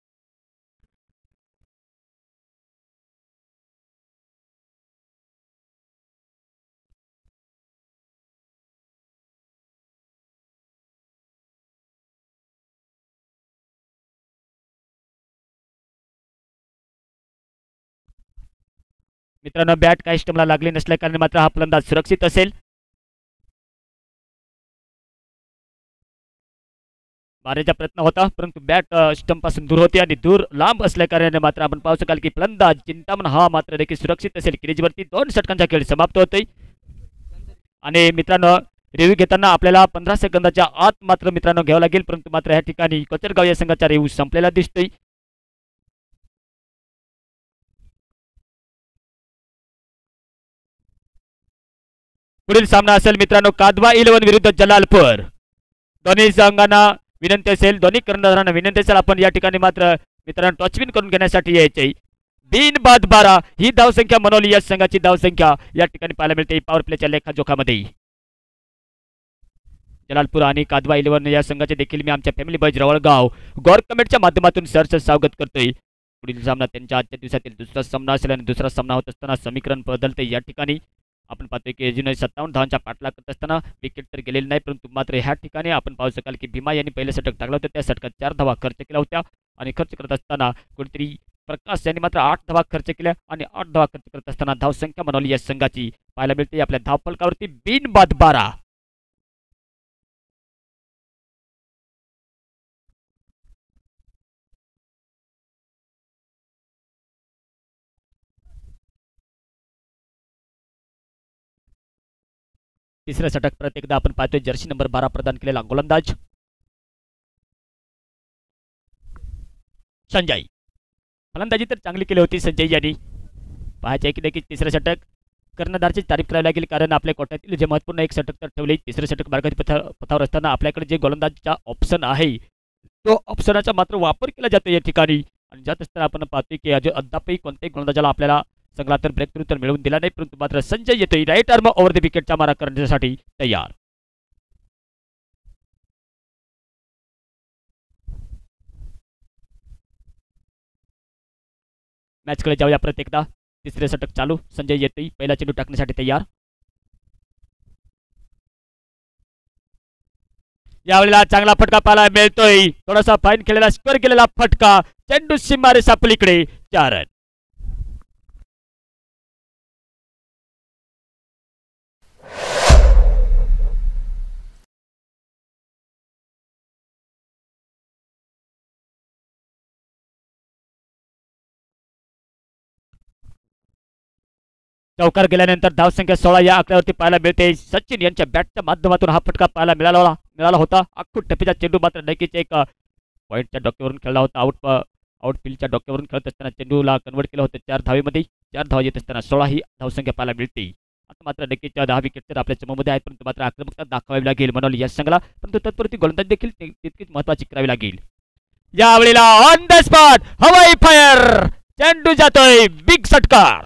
मित्रांनो बॅट काही स्टंपला लागली नसल्या कारण मात्र हा फलंदाज सुरक्षित असेल. मारण्याचा प्रयत्न होता परंतु बॅट स्टंप पासून दूर होती आणि दूर लांब असल्या कारणाने मात्र आपण पाहू शकाल की फलंदाज चिंतामण हा मात्र देखील सुरक्षित असेल. क्रीजवरती 2 षटकांचा खेळ समाप्त होतोय. आणि मित्रांनो रिव्ह्यू घेताना आपल्याला 15 सेकंदाच्या आत मात्र मित्रांनो घ्यावं लागेल, परंतु मात्र या ठिकाणी कोचरगाव या संघाचा रिव्ह्यू संपलेला दिसतोय. पुढील सामना असेल मित्रांनो कादवा 11 विरुद्ध जलालपूर. दोन्ही संघांना विनंती असेल, दोन्ही कर्णधारांना विनंती असेल आपण या ठिकाणी मात्र मित्रांनो टॉचविन करून घेण्यासाठी यायचे. 3 बाद 12 ही धावसंख्या मनोली या संघाची धावसंख्या या ठिकाणी पाहायला मिळते पॉवर प्लेच्या लेखाजोखामध्ये. जलालपूर आणि कादवा 11 या संघाचे देखील मी आमच्या फॅमिली बॉयज रवळगाव गौर कमेंटच्या माध्यमातून सरचं स्वागत करतोय. पुढील सामना त्यांच्या आजच्या दिवसातील दुसरा सामना असेल आणि दुसरा सामना होत असताना समीकरण बदलते. या ठिकाणी आपण पाहतोय की अजूनही 57 धावांचा पाठलाग करत असताना विकेट तर गेलेली नाही, परंतु मात्र ह्या ठिकाणी आपण पाहू शकाल की भीमा यांनी पहिलं षटक टाकलं होतं. त्या षटकात 4 धावा खर्च केल्या होत्या आणि खर्च करत असताना कुठेतरी प्रकाश यांनी मात्र 8 धावा खर्च केल्या आणि 8 धावा खर्च करत असताना धावसंख्या मनोली या संघाची पाहायला मिळते आपल्या धावफलकावरती 3 बाद 12. तिसरं षटक परत एकदा आपण पाहतोय जर्सी नंबर 12 प्रदान केलेला गोलंदाज संजय. फलंदाजी तर चांगली केली होती संजय यांनी. पाहायचे आहे की देखील तिसरं षटक कर्णधारची तारीफ करावी लागेल कारण आपल्या कोट्यातील जे महत्त्वपूर्ण एक षटक तर ठेवले. तिसरं षटक मार्गाची पथावर असताना आपल्याकडे जे गोलंदाजचा ऑप्शन आहे तो ऑप्शनाचा मात्र वापर केला जातो या ठिकाणी. आणि जात असताना आपण पाहतोय की अद्यापही कोणत्याही गोलंदाजाला आपल्याला संघाला तर ब्रेक थ्रू तर मिळवून दिला नाही, परंतु मात्र संजय येतोय राईट आर्म ओव्हर द विकेटचा मारा करण्यासाठी तयार. मॅचकडे जाऊया परत एकदा. तिसरे षटक चालू. संजय येतोय पहिला चेंडू टाकण्यासाठी तयार. यावेळेला चांगला फटका पाहायला मिळतोय. थोडासा फाईन केलेला स्क्वेअर केलेला फटका. चेंडू सीमारे सापलीकडे 4 रन. चौकार गेल्यानंतर धावसंख्या 16 या आकड्यावरती पाहायला मिळते. सचिन यांच्या बॅटच्या माध्यमातून हा फटका पाहायला मिळाला होता. अख्खूट टप्प्याचा चेंडू मात्र नक्कीच एक पॉईंटच्या डोक्यावरून खेळला होता. आउटफील्डच्या डोक्यावरून खेळत असताना चेंडूला कन्वर्ट केलं होतं 4 धावेमध्ये. 4 धावा येत असताना 16 ही धावसंख्या पाहायला मिळते. आता मात्र नक्कीच 10 विकेट तर आपल्या चमूमध्ये आहेत, परंतु मात्र आक्रमकता दाखवावी लागेल मनोली या संघाला, परंतु तत्पुरती गोलंदाजी देखील तितकीच महत्त्वाची करावी लागेल. यावेळेला ऑन द स्पॉट हवाई फायर, चेंडू जातोय बिग षटकार.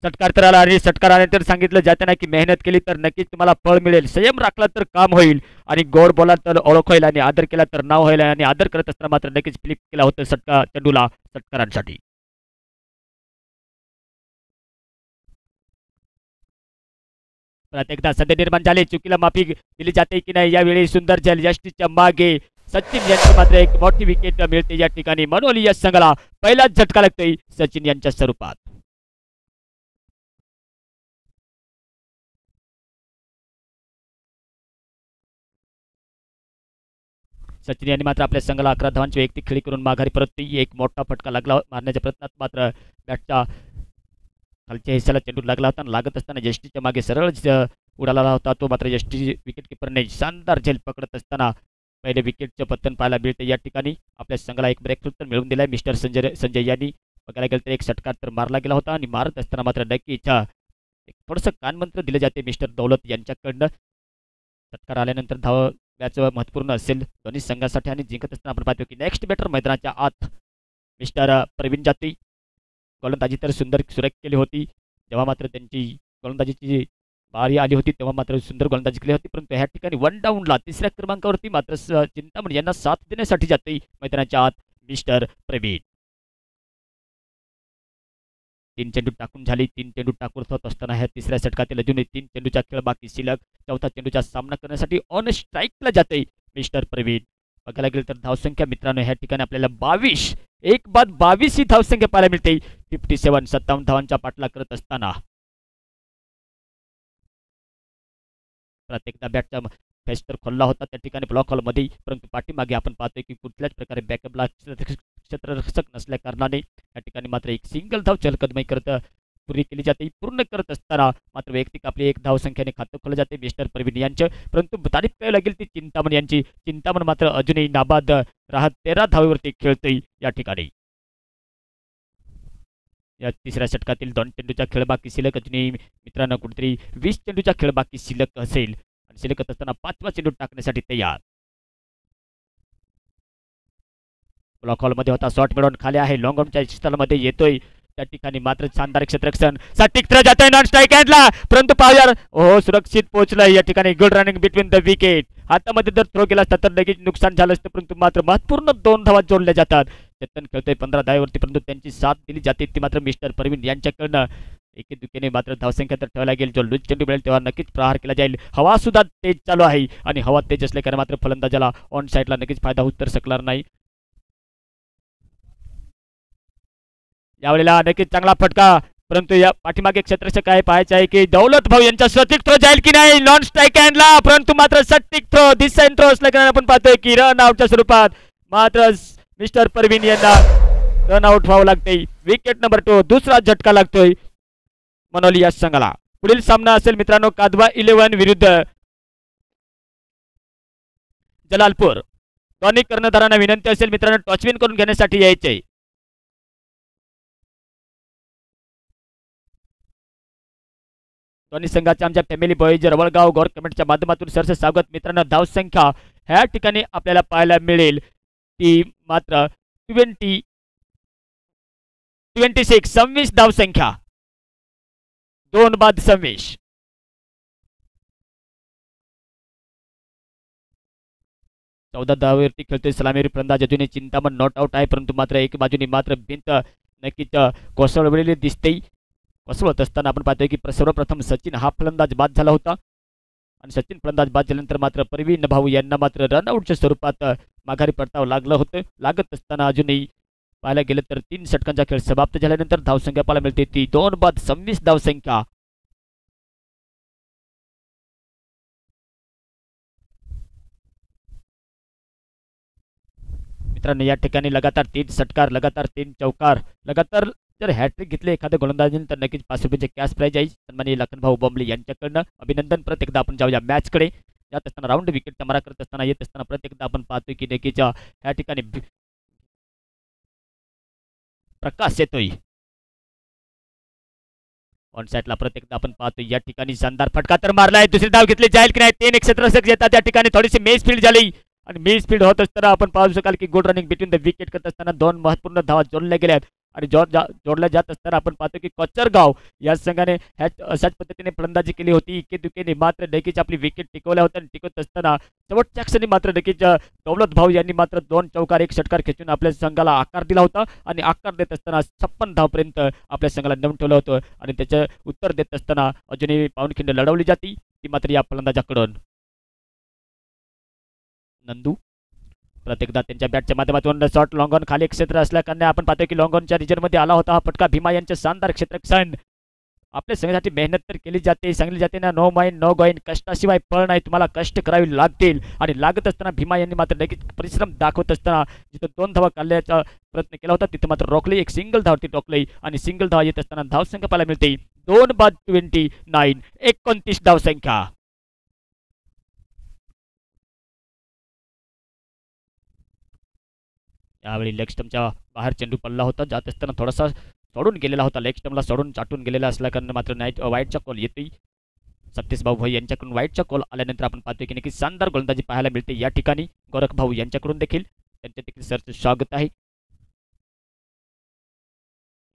षटकार तर आला आणि षटकार आल्यानंतर सांगितलं जाते ना की मेहनत केली तर नक्कीच तुम्हाला फळ मिळेल, संयम राखला तर काम होईल आणि गोड बोला तर ओळख होईल आणि आदर केला तर नाव होईल. आणि आदर करत असताना मात्र नक्कीच फ्लिप केला होतं चेंडूला षटकारांसाठी. परत एकदा संधी निर्माण झाली, चुकीला माफी दिली जाते की नाही यावेळी सुंदर जल यष्टीच्या मागे सचिन यांची मात्र एक मोठी विकेट मिळते या ठिकाणी. मनोली या संघाला पहिलाच झटका लागतोय सचिन यांच्या स्वरूपात. सचिन यांनी मात्र आपल्या संघाला 11 धावांची वैयक्तिक खेळी करून माघारी परतली. एक मोठा फटका लागला मारण्याच्या प्रयत्नात मात्र बॅटच्या खालच्या हिस्साला चेंडू लागला होता. लागत असताना यष्टीच्या मागे सरळ उडाला होता तो, मात्र यष्टी विकेट किपरने शानदार झेल पकडत असताना पहिले विकेटचं पतन पाहायला मिळते या ठिकाणी. आपल्या संघाला एक ब्रेक तर मिळवून दिलाय मिस्टर संजय यांनी. बघायला गेलं तर एक षटकार तर मारला गेला होता आणि मारत असताना मात्र नक्कीच एक थोडंसं कानमंत्र दिले जाते मिस्टर दौलत यांच्याकडनं. षटकार आल्यानंतर धाव मॅच महत्त्वपूर्ण असेल दोन्ही संघासाठी आणि जिंकत असताना आपण पाहतो की नेक्स्ट बॅटर मैदानाच्या आत मिस्टर प्रवीण जाती. गोलंदाजी तर सुंदर सुरेख केली होती. जेव्हा मात्र त्यांची गोलंदाजीची बारी आली होती तेव्हा मात्र सुंदर गोलंदाजी केली होती, परंतु ह्या ठिकाणी 1 डाऊनला तिसऱ्या क्रमांकावरती मात्र चिंतामणी यांना साथ देण्यासाठी जाते मैदानाच्या आत मिस्टर प्रवीण. 3 चेंडू टाकून झाली, 3 चेंडू टाकून होत असताना ह्या तिसऱ्या षटकातील अजूनही 3 चेंडूचा खेळ बाकी शिल्लक. चौथा चेंडूचा सामना करण्यासाठी ऑन स्ट्राईकला जाते मिस्टर प्रवीण. बघायला गेलं तर धावसंख्या मित्रांनो ह्या ठिकाणी आपल्याला 22 एक बाद 22 ही धावसंख्या पाहायला मिळते. 57 धावांचा पाठलाग करत असताना प्रत्येकदा बॅटचा फेस तर खोलला होता त्या ठिकाणी ब्लॉक हॉलमध्ये, परंतु पाठीमागे आपण पाहतोय की कुठल्याच प्रकारे बॅकअपला क्षेत्ररक्षक नसल्या कारणाने या ठिकाणी मात्र एक सिंगल धाव चलकदमय करत पूर्ण केली जाते. पूर्ण करत असताना मात्र वैयक्तिक आपली एक धाव संख्येने खातं खोललं जाते मिस्टर प्रवीण यांचं, परंतु तारीफ करावी लागेल ती चिंतामण यांची. चिंतामण मात्र अजूनही नाबाद राहत 13 धावेवरती खेळतोय या ठिकाणी. या तिसऱ्या षटकातील 2 चेंडूचा खेळ बाकी शिल्लक अजूनही मित्रांनो कुठेतरी 20 चेंडूचा खेळ बाकी शिल्लक असेल आणि शिल्लक असताना 5वा चेंडू टाकण्यासाठी तयार. ब्लॉक हॉलमध्ये होता, शॉट मिळवून खाली आहे, लॉंग ऑनच्या स्थळामध्ये येतोय त्या ठिकाणी मात्र शानदार क्षेत्ररक्षण सटीक थ्रो जातोय नॉन स्ट्राईक हँडला, परंतु पावर हो सुरक्षित पोहोचलाय या ठिकाणी. Good running between the wicket. हातामध्ये जर थ्रो केला असता तर लगेच नुकसान झालं असतं, परंतु मात्र महत्वपूर्ण 2 धावा जोडल्या जातात. चेतन खेळतोय 15 धावेवरती, परंतु त्यांची साथ दिली जाते ती मात्र मिस्टर प्रवीण यांच्याकडनं. एके दुखेने मात्र धावसंख्या तर ठेवायला गेल, जो लूज चेंडू मिळेल तेव्हा नक्कीच प्रहार केला जाईल. हवा सुद्धा तेज चालू आहे आणि हवा तेज असल्याने मात्र फलंदाजाला ऑन साईडला नक्कीच फायदा होत तर शकणार नाही. यावेळेला नक्कीच चांगला फटका, परंतु या पाठीमागे क्षेत्ररक्षक आहे, पाहायचं आहे की दौलत भाऊ यांचा सटीक थ्रो जाईल की नाही नॉन स्ट्राईक हँडला, परंतु मात्र सटीक थ्रो डिसाईन थ्रो असल्याने आपण पाहतोय की रन आउटच्या स्वरूपात मात्र मिस्टर परवीन यांना रन आउट व्हावं लागते. विकेट नंबर 2 दुसरा झटका लागतोय मनोली या संघाला. पुढील सामना असेल मित्रांनो कादवा 11 विरुद्ध जलालपूर. दोन्ही कर्णधारांना विनंती असेल मित्रांनो टॉचविन करून घेण्यासाठी यायचे. दोन्ही संघाच्या आमच्या फॅमिली बॉईज रवळगाव गौर कमेंटच्या माध्यमातून सरस स्वागत. मित्रांनो धावसंख्या ह्या ठिकाणी आपल्याला पाहायला मिळेल ती मात्र 26 26 धावसंख्या 2 बाद 26. चौदा धावेवरती खेळतोय सलामीवीर फलंदाज अजूनही चिंतामण नॉट आउट आहे, परंतु मात्र एक बाजूने मात्र भिंत नक्कीच कोसळलेली दिसते. कोसळत असताना आपण पाहतोय की सर्वप्रथम सचिन हा फलंदाज बाद झाला होता आणि सचिन फलंदाज बाद झाल्यानंतर मात्र परवीन भाऊ यांना मात्र रनआउटच्या स्वरूपात माघारी परतावं लागलं होतं. लागत असताना अजूनही पाहायला गेलं तर 3 षटकांचा खेळ समाप्त झाल्यानंतर धावसंख्या पाहायला मिळते ती 2 बाद 26 धावसंख्या. मित्रांनो या ठिकाणी लगातार 3 षटकार, लगातार 3 चौकार, लगातार जर हॅट्रिक घेतले एखाद्या गोलंदाजीने तर नक्कीच ₹5 कॅश प्राईज आहे सन्माननीय लखनभाऊ बोंबले यांच्याकडनं. अभिनंदन. परत एकदा आपण जाऊया मॅचकडे. जात असताना राऊंड विकेटचा मारा करत असताना येत असताना प्रत्येक एकदा आपण पाहतोय की नक्कीच ह्या ठिकाणी प्रकाश येतोय ऑन साईडला. प्रत्येकदा आपण पाहतोय या ठिकाणी शानदार फटका तर मारलाय. दुसरी धाव घेतली जाईल की नाही. 3 क्षेत्ररक्षक येतात त्या ठिकाणी. थोडीशी मेस फील्ड झाली आणि मेस फील्ड होत असताना आपण पाहू शकाल की good running between the wicket करत असताना 2 महत्त्वपूर्ण धावा जोडल्या गेल्या आणि जोडल्या जात असताना आपण पाहतो की कोचरगाव या संघाने अशाच पद्धतीने फलंदाजी केली होती. इके दुकेने मात्र नक्कीच आपली विकेट टिकवल्या होत्या आणि टिकवत असताना शेवटच्या क्षणी मात्र नक्कीच दौलत भाऊ यांनी मात्र 2 चौकार 1 षटकार खेचून आपल्या संघाला आकार दिला होता आणि आकार देत असताना 56 धावपर्यंत आपल्या संघाला नेऊन ठेवलं होतं आणि त्याचं उत्तर देत असताना अजूनही पाऊणखिंड लढवली जाते ती मात्र या फलंदाजाकडून. नंदू प्रत्येकदा त्यांच्या बॅटच्या माध्यमातून शॉर्ट लॉंग ऑन खाली क्षेत्र असल्याकारणे आपण पाहतो की लॉंग ऑनच्या रिजनमध्ये आला होता हा फटका. भीमा यांचे शानदार क्षेत्ररक्षण. आपल्या संघासाठी मेहनत तर केली जाते सांगली जाते ना. No mind no going. कष्टाशिवाय फळ नाही. तुम्हाला कष्ट करावे लागतील आणि लागत असताना भीमा यांनी मात्र नक्कीच परिश्रम दाखवत असताना जिथं 2 धावा काढण्याचा प्रयत्न केला होता तिथं मात्र रोखली. एक सिंगल धावती टोकली आणि सिंगल धावा येत असताना धावसंख्या पाहायला मिळते 2 बाद 29 29 धावसंख्या. यावेळी लेग स्टम्पच्या बाहेर चेंडू पडला होता. जात असताना थोडासा सोडून गेलेला होता. लेग स्टम्पला सोडून चाटून गेलेला असल्याकारणे मात्र वाईटचा कॉल येतोय. सतीश भाऊ भाई यांच्याकडून वाईटचा कॉल आल्यानंतर आपण पाहतोय की नक्की शानदार गोलंदाजी पाहायला मिळते या ठिकाणी. गोरख भाऊ यांच्याकडून देखील त्यांचे देखील सरचं स्वागत आहे.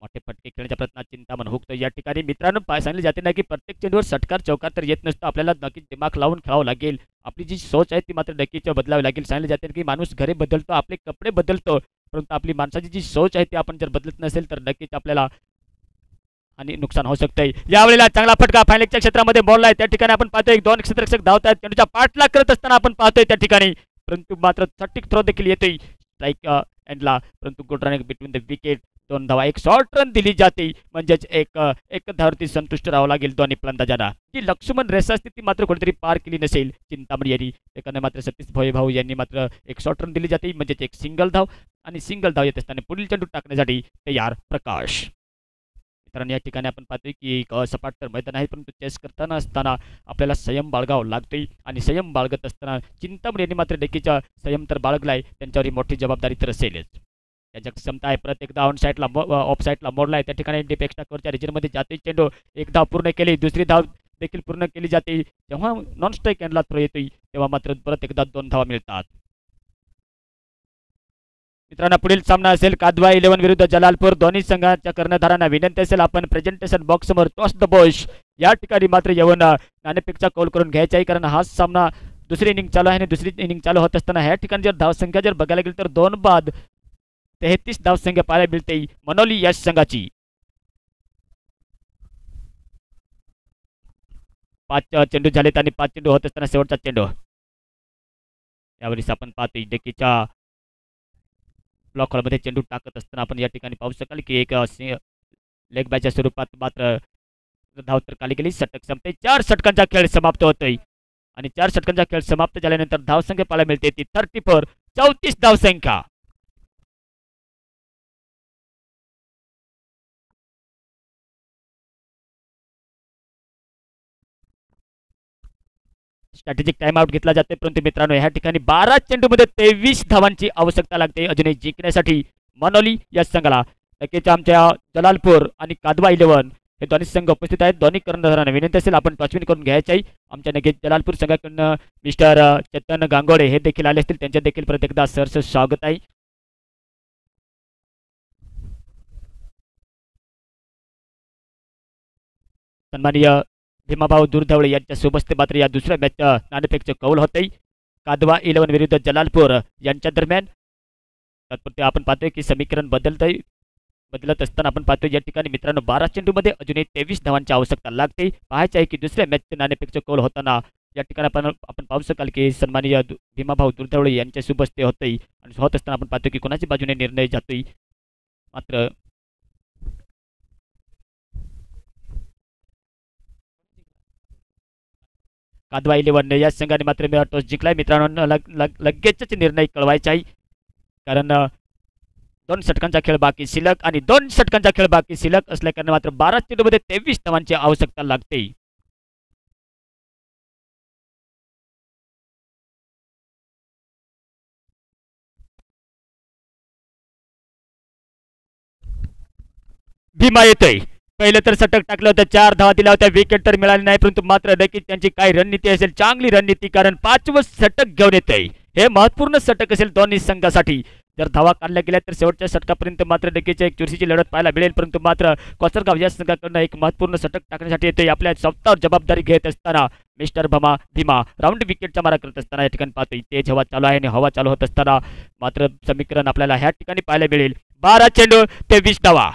मोठे फटके खेळण्याच्या प्रयत्नात चिंतामण हुकतो या ठिकाणी. मित्रांनो सांगितले जाते ना की प्रत्येक चेंडूवर षटकार चौकार तर येत नसतं. आपल्याला नक्कीच दिमाग लावून खेळावं लागेल. आपली जी सोच आहे ती मात्र नक्कीच बदलावी लागेल. सांगितले जाते की माणूस घरे बदलतो आपले कपडे बदलतो परंतु आपली माणसाची जी सोच आहे ती आपण जर बदलत नसेल तर नक्कीच आपल्याला आणि नुकसान होऊ शकतंय. यावेळेला चांगला फटका फायनलच्या क्षेत्रामध्ये बोललाय त्या ठिकाणी आपण पाहतोय 2 क्षेत्ररक्षक धावतात. चेंडूच्या पाठलाग करत असताना आपण पाहतोय त्या ठिकाणी परंतु मात्र सटीक थ्रो देखील येतोय स्ट्राईक एंडला. परंतु good running between the wicket. 2 धावा 1 शॉर्ट रन दिली जाते म्हणजेच एक धावती संतुष्ट राहावं लागेल दोन्ही फलंदाजांना. जी लक्ष्मण रेषा असते ती मात्र कुठेतरी पार केली नसेल चिंतामणी यांनी. त्याकडे मात्र सतीश भाऊ यांनी मात्र 1 शॉर्ट रन दिली जाते म्हणजेच एक सिंगल धाव आणि सिंगल धाव येत असताना पुढील चेंडू टाकण्यासाठी तयार प्रकाश. मित्रांनो या ठिकाणी आपण पाहतोय की एक सपाट तर मैदान आहे परंतु चेस करताना असताना आपल्याला संयम बाळगावं लागतोय आणि संयम बाळगत असताना चिंतामणी यांनी मात्र नक्कीच संयम तर बाळगलाय. त्यांच्यावर मोठी जबाबदारी तर असेलच. त्याच्या क्षमता आहे. प्रत्येकदा ऑन साईडला ऑफ साईडला मोडला आहे त्या ठिकाणी डिपेक्स्टा कवरच्या रिजनमध्ये जाते चेंडू. 1 धाव पूर्ण केली. दुसरी धाव देखील पूर्ण केली जाते. जेव्हा नॉन स्ट्राईक एंडला थ्रो येतोय तेव्हा मात्र परत एकदा 2 धावा मिळतात. मित्रांनो पुढील सामना असेल कादवा 11 विरुद्ध जलालपूर. दोन्ही संघाच्या कर्णधारांना विनंती असेल आपण प्रेझेंटेशन बॉक्स समोर टॉस द बॉश या ठिकाणी मात्र येऊन नाणेफेकचा कौल करून घ्यायचा आहे कारण हा सामना दुसरी इनिंग चालू आहे आणि दुसरी इनिंग चालू होत असताना ह्या ठिकाणी जर धावसंख्या जर बघायला गेली तर 2 बाद 33 धावसंख्या पाहायला मिळते मनोली यश संघाची. 5 चेंडू झालेत आणि 5 चेंडू होत असताना शेवटचा चेंडू. यावेळी आपण पाहतोय डेकीच्या ब्लॉक हॉलमध्ये चेंडू टाकत असताना आपण या ठिकाणी पाहू शकाल की एक लेग बॅच्या स्वरूपात मात्र धाव तर खाली गेली. षटक संपते. 4 षटकांचा खेळ समाप्त होतोय आणि 4 षटकांचा खेळ समाप्त झाल्यानंतर धावसंख्या पाहायला मिळते ती 34 धावसंख्या. स्ट्रॅटेजिक टाइम आउट घेतला जाते परंतु मित्रांनो ह्या ठिकाणी 12 चेंडूमध्ये 23 धावांची आवश्यकता लागते अजूनही जिंकण्यासाठी मनोली या संघाला. नक्कीच आमच्या जलालपूर आणि कादवा 11 हे दोन्ही संघ उपस्थित आहेत. दोन्ही कर्णधारांना विनंती असेल आपण टॉचविन करून घ्यायचे आहे. आमच्या नक्कीच जलालपूर संघाकडून मिस्टर चेतन गांगोडे हे देखील आले असतील. त्यांचे देखील प्रत्येकदा सरचं स्वागत आहे. सन्माननीय भीमाभाऊ दुर्धवळे यांच्या सोबत मात्र या दुसऱ्या मॅचच्या नाणेफेकचे कौल होते कादवा 11 विरुद्ध जलालपूर यांच्या दरम्यान. तात्पुरते आपण पाहतोय की समीकरण बदलत असताना आपण पाहतोय या ठिकाणी मित्रांनो 12 चेंडूमध्ये अजूनही 23 धावांची आवश्यकता लागते. पाहायचे आहे की दुसऱ्या मॅचचे नाणेफेकचे कौल होताना या ठिकाणी आपण पाहू शकाल की सन्माननीय भीमाभाऊ दुर्धवळे यांच्या सोबत ते होते आणि होत असताना आपण पाहतो की कोणाच्या बाजूने निर्णय जातोय. मात्र कादवा 11 या संघाने मात्र टॉस जिंकलाय. मित्रांनो लगेचच निर्णय कळवायचा आहे कारण 2 षटकांचा खेळ बाकी शिल्लक आणि 2 षटकांचा खेळ बाकी शिल्लक असल्याकारणे मात्र 12 चेंडूमध्ये 23 धावांची आवश्यकता लागते. भीमा येतोय. पहिलं तर षटक टाकलं होतं, 4 धावा दिल्या होत्या, विकेट तर मिळाली नाही, परंतु मात्र नक्कीच त्यांची काय रणनीती असेल, चांगली रणनीती, कारण 5वं षटक घेऊन येतंय. हे महत्वपूर्ण षटक असेल दोन्ही संघासाठी. जर धावा काढल्या गेल्या तर शेवटच्या षटकापर्यंत मात्र नक्कीच एक चुरशीची लढत पाहायला मिळेल, परंतु मात्र कोसरगाव या संघाकडनं एक महत्वपूर्ण षटक टाकण्यासाठी येते. आपल्या स्वतःवर जबाबदारी घेत असताना मिस्टर भीमा राऊंड विकेटचा मारा करत असताना या ठिकाणी पाहतोय. तेज हवा चालू आहे आणि हवा चालू होत असताना मात्र समीकरण आपल्याला ह्या ठिकाणी पाहायला मिळेल. 12 चेंडू 23 धावा.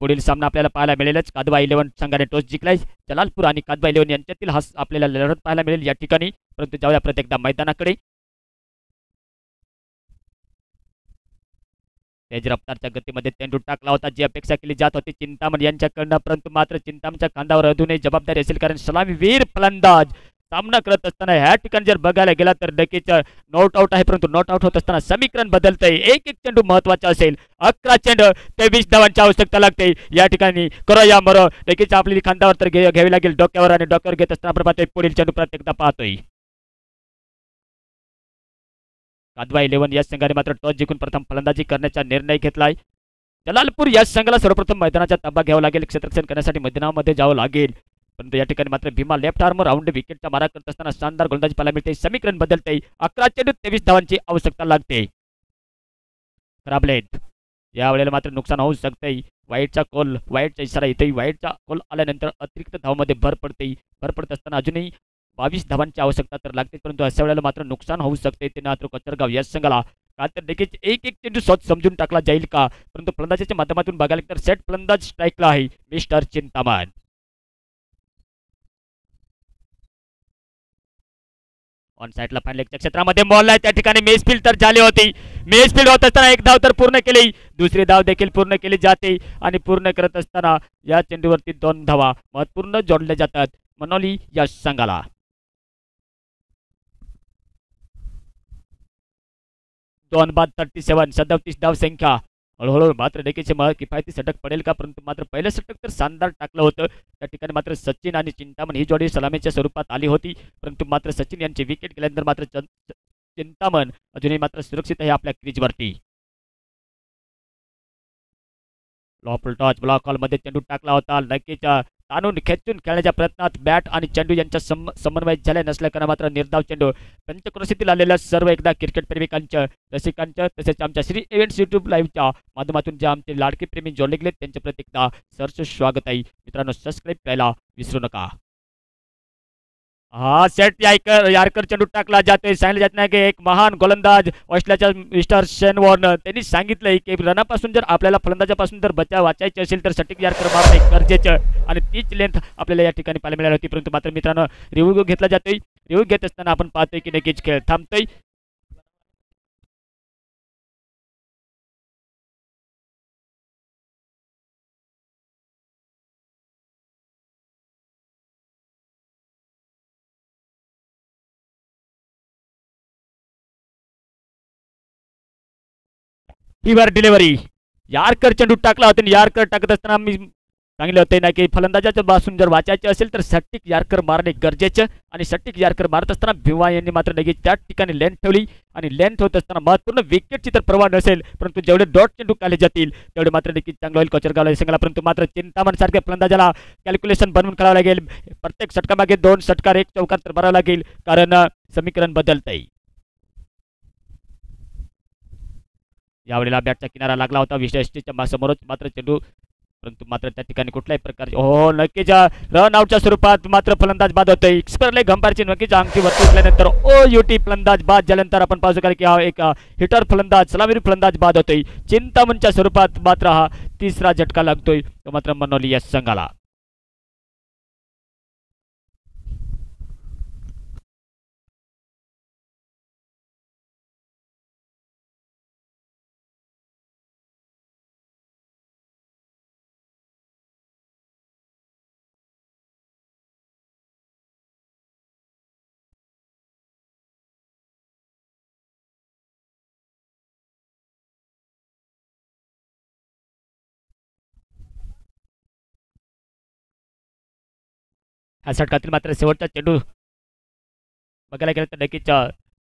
पुढील सामना आपल्याला पाहायला मिळेलच. कादवा 11 संघाने टॉस जिंकलाय. जलालपूर आणि कादवा 11 यांच्यातील हा आपल्याला लढत पाहायला मिळेल या ठिकाणी. परंतु जाऊया प्रत्येकदा मैदानाकडे. तेज रफ्तारच्या गतीमध्ये चेंडू टाकला होता, जी अपेक्षा केली जात होती चिंतामण यांच्याकडनं, परंतु मात्र चिंतामणच्या खांद्यावर अजूनही जबाबदारी असेल, कारण सलामीवीर फलंदाज सामना करत असताना ह्या ठिकाणी जर बघायला गेला तर नक्कीच नॉट आउट आहे, परंतु नॉट आउट होत असताना समीकरण बदलतंय. एक एक चेंडू महत्वाचा असेल. 11 चेंडू 23 धावांची आवश्यकता लागते या ठिकाणी. करो या मरो, नक्कीच आपली खांद्यावर तर घ्यावी लागेल डोक्यावर, आणि डोक्यावर घेत असताना आपण पाहतोय पुढील चेंडू प्रत्येकदा पाहतोय. कादवा 11 या संघाने मात्र टॉस जिंकून प्रथम फलंदाजी करण्याचा निर्णय घेतलाय. जलालपूर या संघाला सर्वप्रथम मैदानाचा ताबा घ्यावा लागेल, क्षेत्ररक्षण करण्यासाठी मैदानामध्ये जावं लागेल. परंतु या ठिकाणी मात्र भीमा लेफ्ट आर्म राऊंड विकेटचा मारा करत असताना शानदार गोलंदाजी पाहायला मिळते. समीकरण बदलते. 11 चेंडू 23 धावांची आवश्यकता लागते. खराब लेंथ यावेळेला मात्र नुकसान होऊ शकते. वाईटचा इशारा येते. वाईटचा कॉल आल्यानंतर अतिरिक्त धावामध्ये भर पडत असताना अजूनही 22 धावांची आवश्यकता तर लागते, परंतु अशा वेळेला मात्र नुकसान होऊ शकते. ते मात्र कोचरगाव या संघाला का तर देखील एक एक चेंडू स्वतः समजून टाकला जाईल का, परंतु फलंदाजीच्या माध्यमातून बघायला तर सेट फलंदाज स्ट्राईकला आहे मिस्टर चिंतामण. ऑन साईडला फायनलच्या क्षेत्रामध्ये बॉल आहे, त्या ठिकाणी मेसफील्ड तर झाली होती. मेसफील्ड होत असताना एक धाव तर पूर्ण केली, दुसरी धाव देखील पूर्ण केली जाते, आणि पूर्ण करत असताना या चेंडूवरती 2 धावा महत्वपूर्ण जोडल्या जातात मनोली या संघाला. 2 बाद 37 37 धाव संख्या. हळूहळू मात्र देखील किफायती षटक पडेल का, परंतु मात्र पहिलं षटक तर शानदार टाकलं होतं. त्या ठिकाणी मात्र सचिन आणि चिंतामण ही जोडी सलामीच्या स्वरूपात आली होती, परंतु मात्र सचिन यांची विकेट गेल्यानंतर मात्र चिंतामण अजूनही मात्र सुरक्षित आहे आपल्या क्रीजवरती. लॉपल टॉच ब्लॉक हॉलमध्ये चेंडू टाकला होता. नक्कीच ताणून खेचून खेळण्याच्या प्रयत्नात बॅट आणि चेंडू यांच्या समन्वय झाले नसल्याकडे मात्र निर्धाव चेंडू. पंचक्रोशीतील आलेल्या सर्व एकदा क्रिकेट प्रेमिकांच्या, रसिकांच्या, तसेच आमच्या श्री इव्हेंट्स यूट्यूब लाईव्हच्या माध्यमातून जे आमचे लाडके प्रेमी जोडले गेले त्यांचे प्रत्येकदा सरस स्वागत आहे. मित्रांनो, सबस्क्राईब करायला विसरू नका. हा सेट यारकर चेंडू टाकला जातोय. सांगितलं जात नाही की एक महान गोलंदाज ऑस्ट्रेलियाच्या मिस्टर शेन वॉर्नर त्यांनी सांगितलंय की रनापासून जर आपल्याला फलंदाजापासून जर बचाव वाचायचे असेल तर सटीक यारकर मारणे गरजेचं, आणि तीच लेंथ आपल्याला या ठिकाणी पाहायला मिळाली होती. परंतु मात्र मित्रांनो, रिव्ह्यू घेतला जातोय. रिव्ह्यू घेत असताना आपण पाहतोय की नक्कीच खेळ थांबतोय. फिवर डिलिव्हरी यारकर चेंडू टाकला होता, आणि यारकर टाकत असताना मी सांगितलं होते ना की फलंदाजाच्या पासून जर वाचायचे असेल तर सटीक यारकर मारणे गरजेचं, आणि सटीक यारकर मारत असताना भिवा यांनी मात्र लगेच त्या ठिकाणी लेंथ ठेवली, आणि लेंथ होत असताना महत्वपूर्ण विकेटची तर पर्वा नसेल, परंतु जेवढे डॉट चेंडू काढले जातील तेवढे मात्र देखील चांगलं होईल कोचरगावला संघाला. परंतु मात्र चिंतामण सारख्या फलंदाजाला कॅल्क्युलेशन बनवून खेळावं लागेल. प्रत्येक षटकामागे 2 षटकार 1 चौकार तर भरावं लागेल, कारण समीकरण बदलतंय. यावेळेला बॅटचा किनारा लागला होता विश्लेषणच्या समोरच मात्र चेंडू, परंतु मात्र त्या ठिकाणी कुठल्याही प्रकारचे हो नक्कीच रन आउटच्या स्वरूपात मात्र फलंदाज बाद होतोय. एक्सपरले गंपारची नक्कीच अंगठी वरती उठल्यानंतर OUT फलंदाज बाद झाल्यानंतर आपण पाहू शकाल की हा एक हिटर फलंदाज, सलामीवीर फलंदाज बाद होतोय. चिंतामणच्या स्वरूपात मात्र हा तिसरा झटका लागतोय तो मात्र मनोली या संघाला. ह्या षटकातील मात्र शेवटचा चेंडू बघायला गेलं तर नक्कीच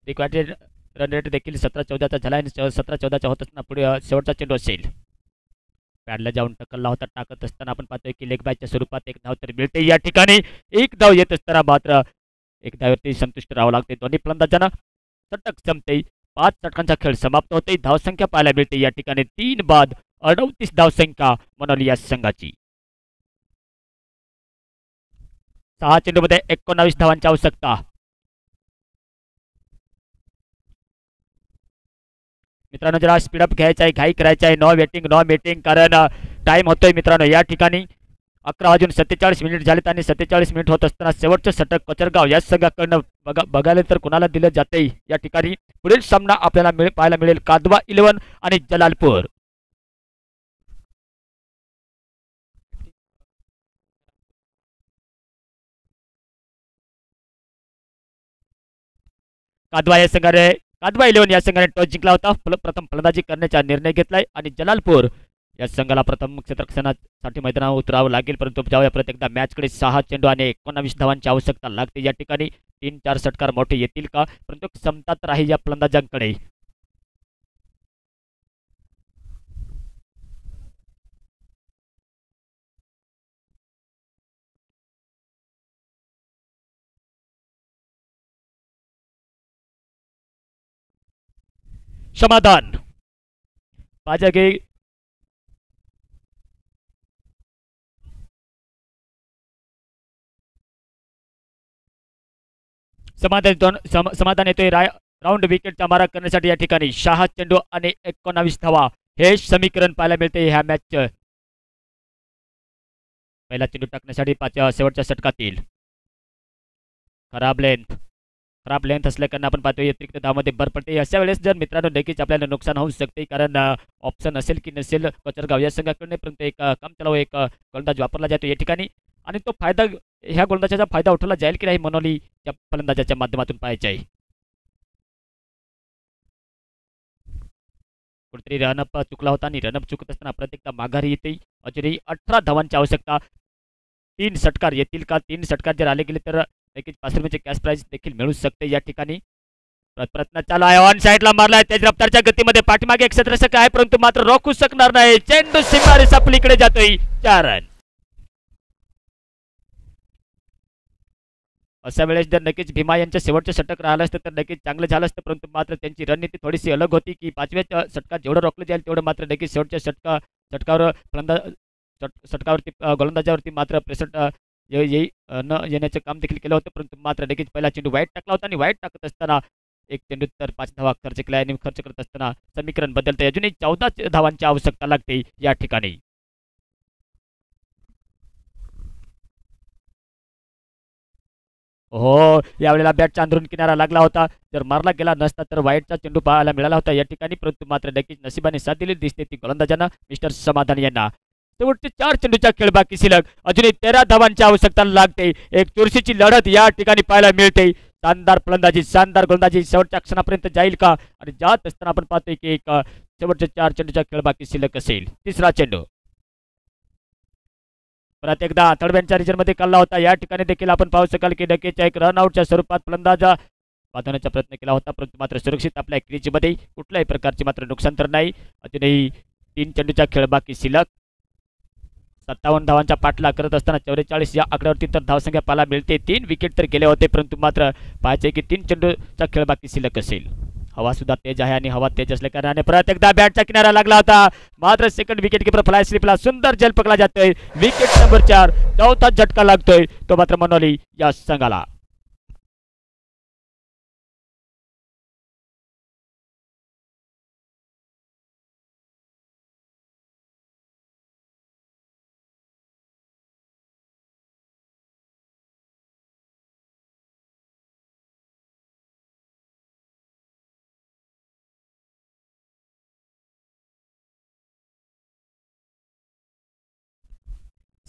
रिक्वायर्ड रन रेट देखील 17-14चा झाला आणि 17-14चा होत असताना पुढे शेवटचा चेंडू असेल. पॅडला जाऊन टक्कलला होता टाकत असताना आपण पाहतोय की लेग बायच्या स्वरूपात एक धाव तर मिळते. या ठिकाणी एक धाव येत असताना मात्र एक धाववरती संतुष्ट राहावं लागते. दोन्ही फलंदाजांना षटक संपते. 5 षटकांचा खेळ समाप्त होते. धावसंख्या पाहायला मिळते या ठिकाणी 3 बाद 38 धावसंख्या मनोली या संघाची. 6 चेंडूमध्ये 19 धावांची आवश्यकता. मित्रांनो जरा स्पीडअप घ्यायचा आहे, घाई करायचा आहे. नो वेटिंग कारण टाइम होतोय मित्रांनो. या ठिकाणी 11:47 झालेत आणि 47 मिनिट होत असताना शेवटचं षटक कोचरगाव या संघाकडनं बघायला तर कुणाला दिलं जाते. या ठिकाणी पुढील सामना आपल्याला पाहायला मिळेल कादवा 11 आणि जलालपूर. कादवा 11 या संघाने टॉस जिंकला होता. प्रथम फलंदाजी करण्याचा निर्णय घेतलाय आणि जलालपूर या संघाला प्रथम क्षेत्ररक्षणासाठी मैदानावर उतरावं लागेल. परंतु जाऊया परत एकदा मॅचकडे. 6 चेंडू आणि 19 धावांची आवश्यकता लागते. या ठिकाणी 3-4 षटकार मोठे येतील का, परंतु क्षमता तर आहे या फलंदाजांकडे. समाधान पाजागे समाधान येतोय राऊंड विकेटचा मारा करण्यासाठी. या ठिकाणी 6 चेंडू आणि 19 धावा हे समीकरण पाहायला मिळते ह्या मॅचचं. पहिला चेंडू टाकण्यासाठी शेवटच्या षटकातील खराब लेंथ असल्याकारणे आपण पाहतोय अतिरिक्त धावामध्ये भर पडते. अशा वेळेस जर मित्रांनो नक्कीच आपल्याला नुकसान होऊ शकते कारण ऑप्शन असेल की नसेल कोचरगाव या संघाकडून, परंतु एक काम चलाव एक गोलंदाज वापरला जातो या ठिकाणी आणि तो फायदा ह्या गोलंदाजाचा फायदा उठवला जाईल की नाही मनोली या फलंदाजाच्या माध्यमातून पाहायचे आहे. कुठेतरी रनअप चुकला होता आणि रनअप चुकत असताना प्रत्येकदा माघारी येते. अजूनही 18 धावांची आवश्यकता. 3 षटकार येतील का? 3 षटकार जर आले गेले तर नक्कीच 500 रुपयाचे कॅश प्राइज देखील मिळू शकते. या ठिकाणी प्रयत्न चालू आहे. ऑन साईडला मारलाय तेज रफ्तारच्या गतीमध्ये पाठीमागे एक क्षेत्ररक्षक आहे परंतु मात्र रोखू शकणार नाही. चेंडू सीमारे सपलीकडे जातोय. 4 रन. अशा वेळेस जर नक्कीच भीमा यांचं शेवटचं षटक राहिलं असतं तर नक्कीच चांगलं झालं असतं, परंतु मात्र त्यांची रणनीती थोडीशी अलग होती की 5व्या षटकात जेवढं रोखलं जाईल तेवढं मात्र नक्कीच शेवटच्या षटकावर षटकावरती गोलंदाजावरती मात्र प्रेशर न येण्याचं काम देखील केलं होतं, परंतु मात्र नक्कीच पहिला चेंडू वाईट टाकला होता आणि वाईट टाकत असताना एक चेंडू तर 5 धावा खर्च केला आणि खर्च करत असताना समीकरण बदलते. अजूनही 14 धावांची आवश्यकता लागते या ठिकाणी. हो यावेळेला बॅटचा अंदरून किनारा लागला होता. जर मारला गेला नसता तर वाईटचा चेंडू पाहायला मिळाला होता या ठिकाणी, परंतु मात्र नक्कीच नशिबाने साथ दिली दिसते ती गोलंदाजांना मिस्टर समाधान यांना. शेवटचे 4 चेंडूचा खेळ बाकी शिल्लक. अजूनही 13 धावांची आवश्यकता लागते. एक चुरशीची लढत या ठिकाणी पाहायला मिळते. शानदार फलंदाजी शानदार गोलंदाजी शेवटच्या क्षणापर्यंत जाईल का? आणि जात असताना आपण पाहतोय की एक शेवटचे 4 चेंडूचा खेळ बाकी शिल्लक असेल. तिसरा चेंडू परत एकदा तडव्यांच्या रिजनमध्ये काढला होता. या ठिकाणी देखील आपण पाहू शकाल की नक्कीच एक रनआउटच्या स्वरूपात फलंदाज वाचवण्याचा प्रयत्न केला होता, परंतु मात्र सुरक्षित आपल्या क्रीजमध्ये कुठल्याही प्रकारचे मात्र नुकसान तर नाही. अजूनही 3 चेंडूचा खेळ बाकी शिल्लक. 57 धावांचा पाठलाग करत असताना 44 या आकड्यावरती तर धावसंख्या पाहायला मिळते. 3 विकेट तर गेले होते, परंतु मात्र पाहायचे की 3 चेंडूचा खेळ बाकी शिल्लक असेल. हवा सुद्धा तेज आहे आणि हवा तेज असल्या कारणाने परत एकदा बॅटचा किनारा लागला होता. मात्र सेकंड विकेट किपर फ्लाय स्लिपला सुंदर जल पकडला जातोय. विकेट नंबर 4 चौथा झटका लागतोय तो मात्र मनोली या संघाला.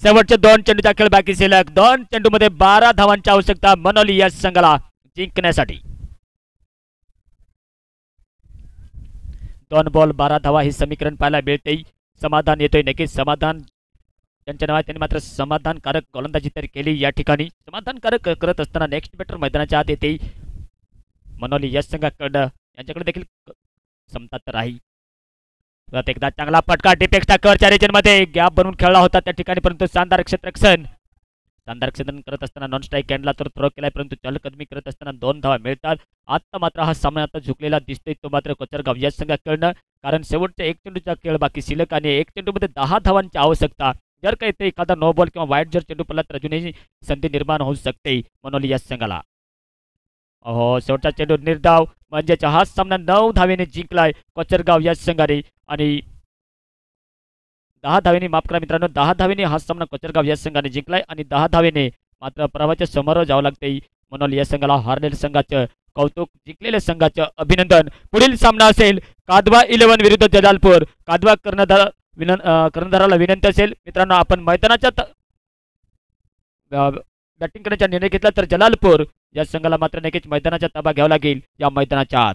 शेवटचे 2 चेंडूचा खेळ बाकी शिल्लक. 2 चेंडूमध्ये 12 धावांची आवश्यकता मनोली या संघाला जिंकण्यासाठी. 2 बॉल 12 धावा हे समीकरण पाहायला मिळते. समाधान येतोय नक्कीच. समाधान त्यांच्या नावात त्यांनी मात्र समाधानकारक गोलंदाजी तर केली या ठिकाणी. समाधानकारक करत असताना नेक्स्ट बॅटर मैदानाच्या आत येते मनोली यश संघाकडं, यांच्याकडे देखील क्षमता तर आहे. परत एकदा चांगला फटका डिपेक्सच्या कव्हरच्या रिजनमध्ये गॅप बनवून खेळला होता त्या ठिकाणी, परंतु शानदार क्षेत्ररक्षण करत असताना नॉन स्ट्राईक कॅन्डला तर थ्रो केलाय, परंतु चलकदमी करत असताना 2 धावा मिळतात. आता मात्र हा सामना आता झुकलेला दिसतोय तो मात्र कोचरगाव यश संघाकडनं, कारण शेवटच्या 1 चेंडूचा खेळ बाकी शिल्लक आणि 1 चेंडूमध्ये 10 धावांची आवश्यकता. जर काही ते एखादा नो बॉल किंवा वाईट जर चेंडू पडला तर अजूनही संधी निर्माण होऊ शकते मनोली यश संघाला. हो, शेवटचा चेंडू निर्धाव, म्हणजेच हा सामना 9 धावेने जिंकलाय कोचरगाव यश संघाने आणि 10 धावेने, माफ करा मित्रांनो, 10 धावेने हा सामना कोचरगाव यश संघाने जिंकलाय आणि 10 धावेने मात्र पराभवाच्या समोर जावं लागते मनोली यश संघाला. हारलेल्या संघाचं कौतुक, जिंकलेल्या संघाचं अभिनंदन. पुढील सामना असेल कादवा 11 विरुद्ध जलालपूर. कादवा कर्णधाराला विनंती असेल मित्रांनो, आपण मैदानाच्या बॅटिंग करण्याचा निर्णय घेतला तर जलालपूर या संघाला मात्र नक्कीच मैदानाचा ताबा घ्यावा लागेल या मैदानाच्या आत.